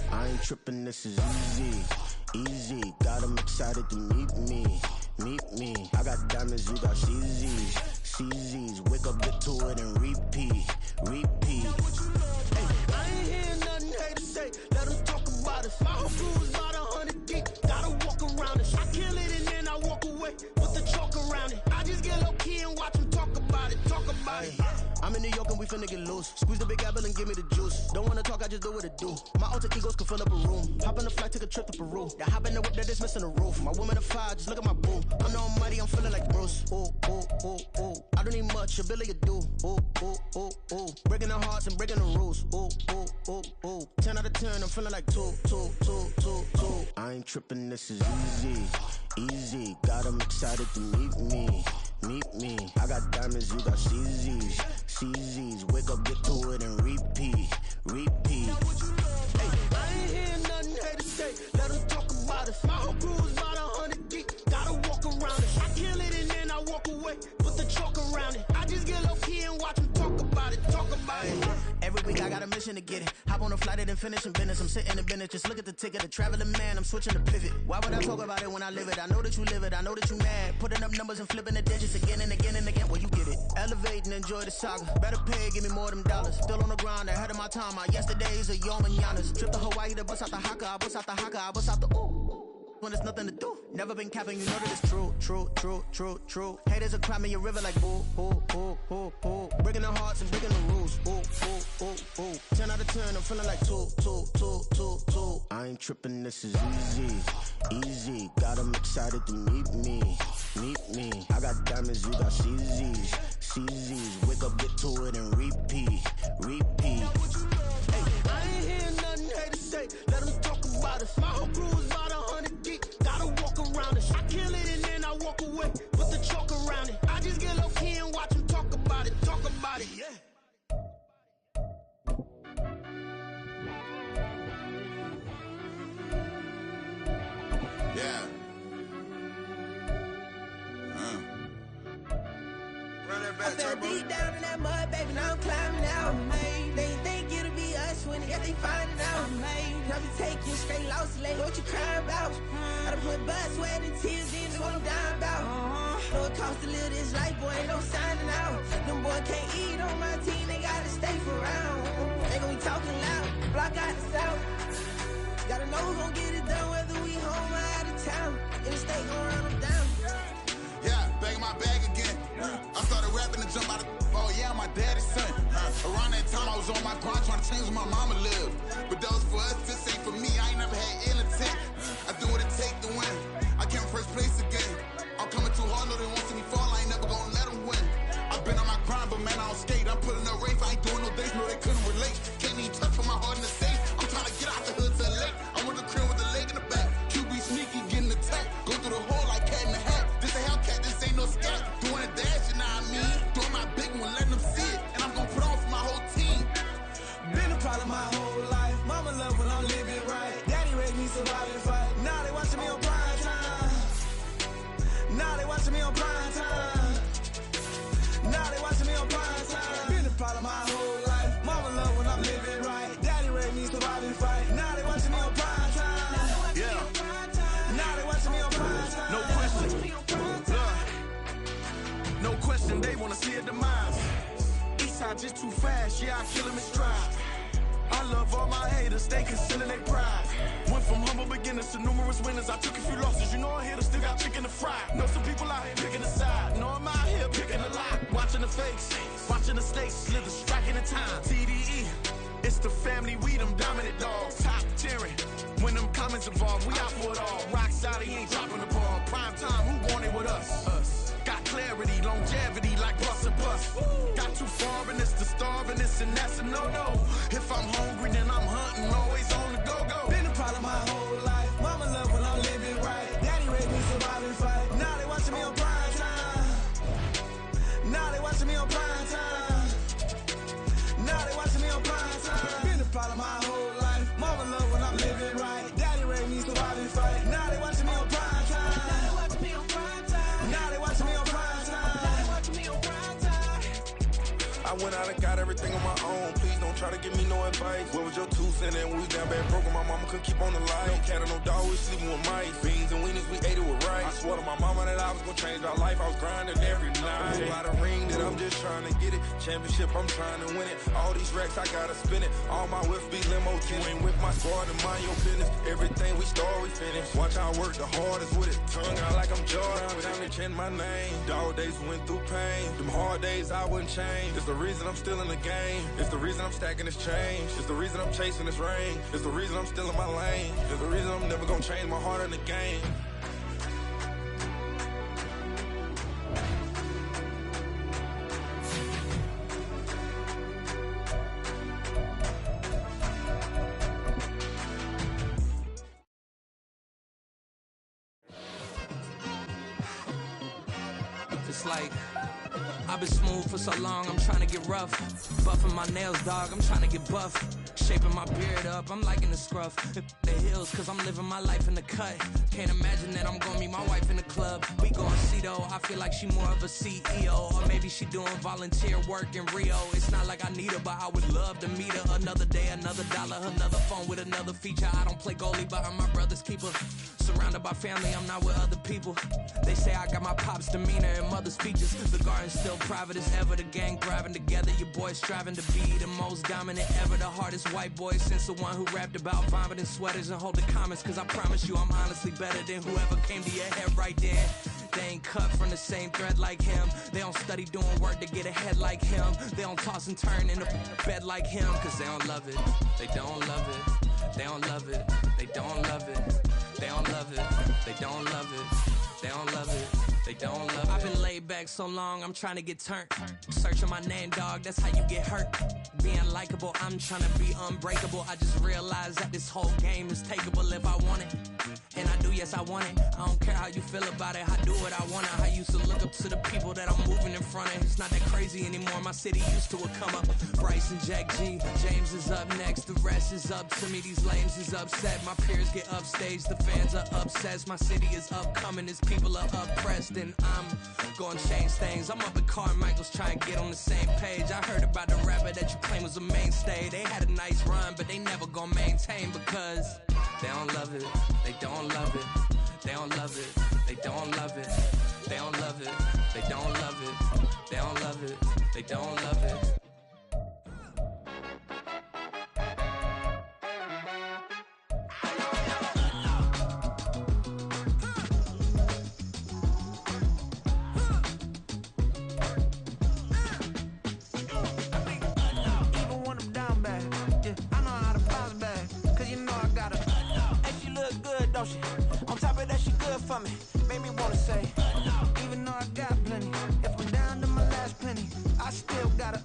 I ain't tripping, this is easy, easy. Got 'em excited to meet me. I got diamonds, you got CZs. Wake up, get to it and repeat. Hey, I ain't hearing nothing haters say. Let them talk about us. My whole crew is about 100 deep. Gotta walk around it. I kill it and then I walk away with the chalk around it. I just get low key and watch them talk about it. I'm in New York and we finna get loose. Squeeze the big apple and give me the juice. Don't wanna talk, I just do what it do. My alter egos can fill up a room. Hop on the flight, take a trip to Peru. That hop in the whip that is missing the roof. My woman a fire, just look at my boo. I'm the almighty, I'm feeling like Bruce. Ooh, ooh, ooh, ooh. I don't need much, ability to do. Ooh, ooh, ooh, ooh. Breaking the hearts and breaking the rules. Ooh, ooh, ooh, ooh. 10 out of 10, I'm feeling like 2, 2, 2, 2, 2. I ain't tripping, this is easy. Easy, got 'em excited to meet me. Meet me. I got diamonds, you got CZs. CZs, wake up, get to it, and repeat. Repeat. Hey, I ain't hearing nothing haters say. Let them talk about us. My whole crew is about 100 deep. Gotta walk around it. I kill it and then I walk away. Put the chalk around it. I just get low key and watch them talk about it. Talk about it. Every week I got a mission to get it. Hop on a flight and then finish in business. I'm sitting in business. Just look at the ticket. A traveling man, I'm switching the pivot. Why would I talk about it when I live it? I know that you live it. I know that you mad. Putting up numbers and flipping the digits again and again and again. Well, you get it. Elevate and enjoy the saga. Better pay, give me more than dollars. Still on the grind, ahead of my time. My yesterdays are yo mananas. Trip to Hawaii to bust out the haka. I bust out the haka. I bust out the ooh. When there's nothing to do. Never been capping, you know that it's true, true, true, true, true. Haters are crying me a river like boo, boo, boo, boo, boo. Breaking the hearts and breaking the rules. Ooh, ooh, ooh, ooh. 10 out of 10, I'm feeling like 2, 2, 2, 2, 2. I ain't tripping, this is easy. Easy, got 'em excited to meet me. Meet me. I got diamonds, you got CZs. CZs, wake up, get to it, and repeat. Repeat. Hey, I ain't hearing nothing haters say. Let them talk about us. My whole crew is about 100 deep. Gotta walk around it. I kill it and then I walk away. Put the chalk around it. I just get low key and watch them talk about it. Talk about it, yeah. Yeah. Run that back, I fell deep down in that mud, baby, now I'm climbing out. They think it'll be us when they find it out. Now we take you straight lost, late. What you crying about? I done put blood, sweat, and tears in what I'm dying about. Know it costs to live this life, boy, ain't no signing out. Them boy can't eat on my team, they gotta stay for round. They gon' be talking loud, block out the south. Gotta know who gon' get it done, whether we home or out of town. In the state gon' run them down. Yeah, back in my bag again. I started rapping to jump out of oh yeah, I'm my daddy's son. Around that time I was on my grind trying to change where my mama lived. But that was for us, this ain't for me. I ain't never had ill intent. I do what it take to win. I came first place again. I'm coming too hard, no they won't see me fall. I ain't never gonna let them win. I've been on my grind, but man I don't skate. I'm pulling up race, I ain't doing no days, no they couldn't relate. Can't even touch for my heart in the safe. I'm trying to get out the hood to the lake. I'm with the crib with the leg in the back. QB sneaky, getting attacked. Go through the hole like cat in the hat. This a Hellcat, this ain't no scat. Doing a dash, you know what I mean? Doing my big one, letting them see it. And I'm gonna put on for my whole team. Been a problem my whole life. Mama love when I'm living right. Daddy raised me survive and fight. Now they watching me on prime time. Now they watching me on prime time. Now they watching me on prime time. Been a problem my whole life. Mama love when I'm living right. Daddy raised me survive and fight. Now they watching me on prime time. Yeah. Now they watching me on prime time. No question. No question, they wanna see a demise. Eastside just too fast, yeah, I kill them in stride. I love all my haters, they concealing their pride. Went from humble beginners to numerous winners. I took a few losses, you know I hit, still got chicken to fry. Know some people out here picking a side. Know I'm out here picking a lot. Watching the fakes, watching the stakes, slither, striking the time. TDE, it's the family, we them dominant dogs. Top tiering, when them comments involved, we out for it all. Rock side, he ain't dropping the ball. Prime time, who want it with us? Got clarity, longevity, like bus and bus. Got too far and it's the starving, this and that's a no-no. If I'm hungry, then I'm hunting, always on the go-go. Been a problem my whole life. Mama love when I'm living right. Daddy raised me survive and fight. Now they watching me on prime time. Now they watching me on prime time. Now they watching me on prime time. Been a problem my whole life. Mama love when I'm living right. Daddy raised me survive and fight. Now they watching me on prime time. Now they watching me on prime time. Now they watching me on prime time. Now they watching me on prime time. I went out and got everything on my own. Please don't try to give me no advice. What was your 2 cents and we was down bad broke and my mama couldn't keep on the light. No cat or no dog, we sleeping with mice. Beans and weenies, we ate it with rice. I swore to my mama that I was gonna change our life. I was grinding every night. A lot of ring that I'm just trying to get it. Championship, I'm trying to win it. All these racks, I gotta spin it. All my whips be limos, If you ain't with my squad, then mind your business. Everything we start, we finish. Watch I work the hardest with it. Tongue out like I'm Jordan. Time to change my name. Dog days went through pain. Them hard days I wouldn't change. It's the reason I'm still in the game. It's the reason I'm stacking this change. It's the reason I'm chasing this ring. It's the reason I'm still in my lane. It's the reason I'm never gonna change my heart in the game. It's like I've been smooth for so long, I'm trying to get rough. Buffing my nails, dog, I'm trying to get buff. Shaping my beard up, I'm liking the scruff. The hills, cause I'm living my life in the cut. Can't imagine that I'm gonna meet my wife in the club. We gon' see though, I feel like she more of a CEO. Or maybe she doing volunteer work in Rio. It's not like I need her, but I would love to meet her. Another day, another dollar, another phone with another feature. I don't play goalie, but I'm my brother's keeper. Surrounded by family, I'm not with other people. They say I got my pop's demeanor and mother's features. The garden's still private as ever. The gang thriving together. Your boys striving to be the most dominant ever. The hardest white boy since the one who rapped about vomiting sweaters and holding comments. Cause I promise you I'm honestly better than whoever came to your head right then. They ain't cut from the same thread like him. They don't study doing work to get ahead like him. They don't toss and turn in the bed like him. Cause they don't love it. They don't love it. They don't love it. They don't love it. They don't love it. They don't love it. They don't love it. They don't love it. I've been laid back so long, I'm trying to get turned. Searching my name, dog, that's how you get hurt. Being likable, I'm trying to be unbreakable. I just realized that this whole game is takeable if I want it. And I do, yes, I want it. I don't care how you feel about it, I do what I want it. I used to look up to the people that I'm moving in front of. It's not that crazy anymore, my city used to a come up. Bryce and Jack G, James is up next. The rest is up to me, these lames is upset. My peers get upstage, the fans are obsessed. My city is upcoming, these people are oppressed. And I'm gonna change things. I'm up at Carmichael's trying to get on the same page. I heard about the rapper that you claim was a mainstay. They had a nice run, but they never gonna maintain because they don't love it. They don't love it. They don't love it. They don't love it. They don't love it. They don't love it. They don't love it. They don't love it. Don't she? On top of that, she good for me. Made me wanna say, even though I got plenty, if I'm down to my last penny, I still gotta,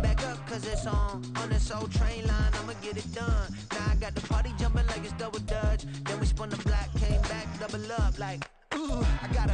back up, cause it's on this old train line, I'ma get it done. Now I got the party jumping like it's double dutch. Then we spun the block, came back, double up like, ooh, I got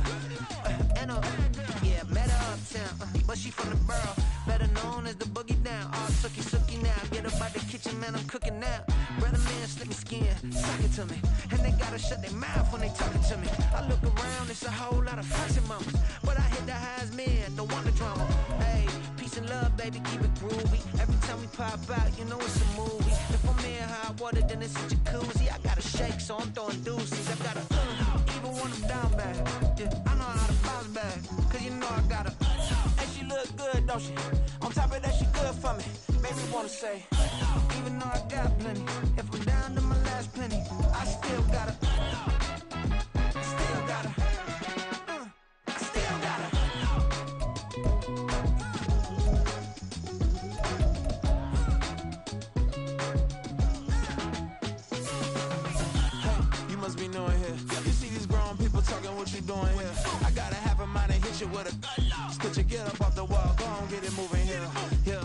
yeah, met her uptown, but she from the borough, better known as the boogie down. All sookie now, get up out the kitchen, man, I'm cooking now. Brother man, slip me skin, suck it to me, and they gotta shut their mouth when they talking to me. I look around, it's a whole lot of flexing mamas, but I hit the highs, man, don't want the drama. Hey, peace and love, baby, keep it groovy. Every time we pop out, you know it's a movie. If I'm in hot water, then it's a jacuzzi. I gotta shake, so I'm throwing deuces. I gotta even when I'm down bad, yeah, I know how to bounce back, cause you know I gotta. And she look good, don't she? On top of that, she good for me. Made me wanna say, even though I got plenty, if I'm down to my last penny, I still gotta. What you doing here? I gotta have a mind to hit you with a split your get up off the wall, go on, get it moving here. Yeah,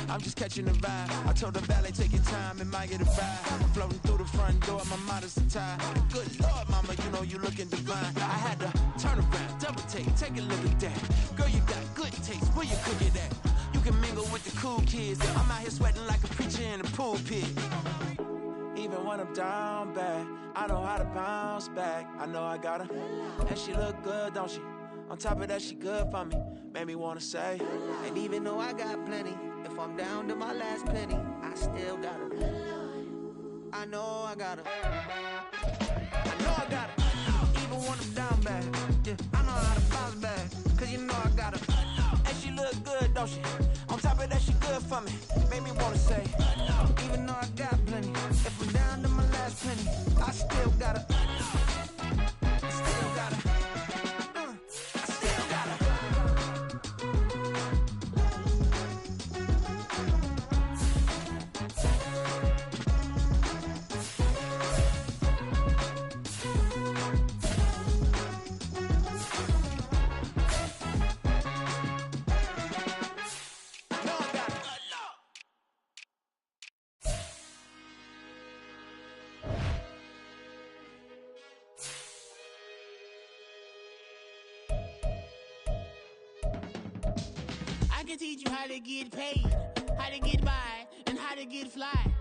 I'm just catching the vibe. I told the valet, take your time, it might get a vibe. Floating through the front door, my mind is tied. Good Lord, mama, you know you looking divine. I had to turn around, double take a look at that. Girl, you got good taste, where you cook it at? You can mingle with the cool kids. I'm out here sweating like a preacher in a pulpit. Even when I'm down bad, I know how to bounce back. I know I got her, and she look good, don't she? On top of that, she good for me. Made me wanna say, and even though I got plenty, if I'm down to my last penny, I still got her. I know I got her. I know I got her. Even when I'm down bad, yeah, I know how to bounce back, cause you know I got her. And she look good. good, don't she? On top of that, she good for me. Made me wanna say, even though I got plenty, if I'm down to my last penny, I still gotta. I still gotta. I still gotta. I can teach you how to get paid, how to get by, and how to get fly.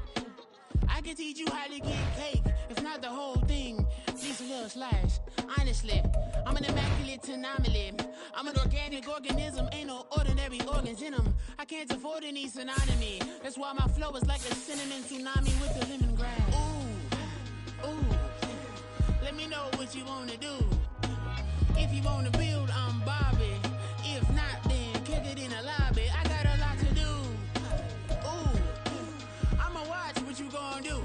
I can teach you how to get cake, if not the whole thing, just a little slice. Honestly, I'm an immaculate anomaly. I'm an organic organism, ain't no ordinary organs in them. I can't afford any synonymy. That's why my flow is like a cinnamon tsunami with the lemongrass. Ooh, ooh, let me know what you wanna do. If you wanna build, I'm Bobby. If not, then kick it in the lobby. I got a lot to do. Ooh, I'ma watch what you gon' do.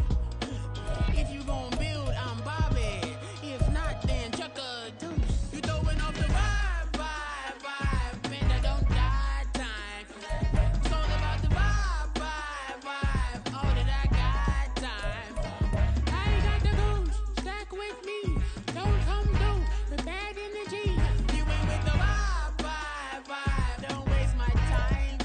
If you gon' build, I'm Bobby. If not, then chuck a deuce. You throwing off the vibe, man, I don't die time. It's all about the vibe, all that I got time. I ain't got the goose, stack with me. Don't come through the bad energy. You ain't with the vibe, don't waste my time.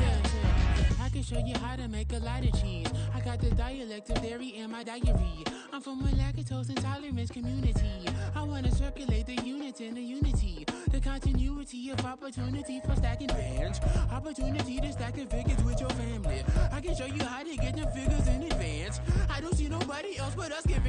Yeah. I can show you how to make a lot of cheese. I got the dialect of dairy in my diary. I'm from a lactose intolerance community. I wanna circulate the units and the unity. The continuity of opportunity for stacking bands. Opportunity to stack the figures with your family. I can show you how to get them figures in advance. I don't see nobody else but us get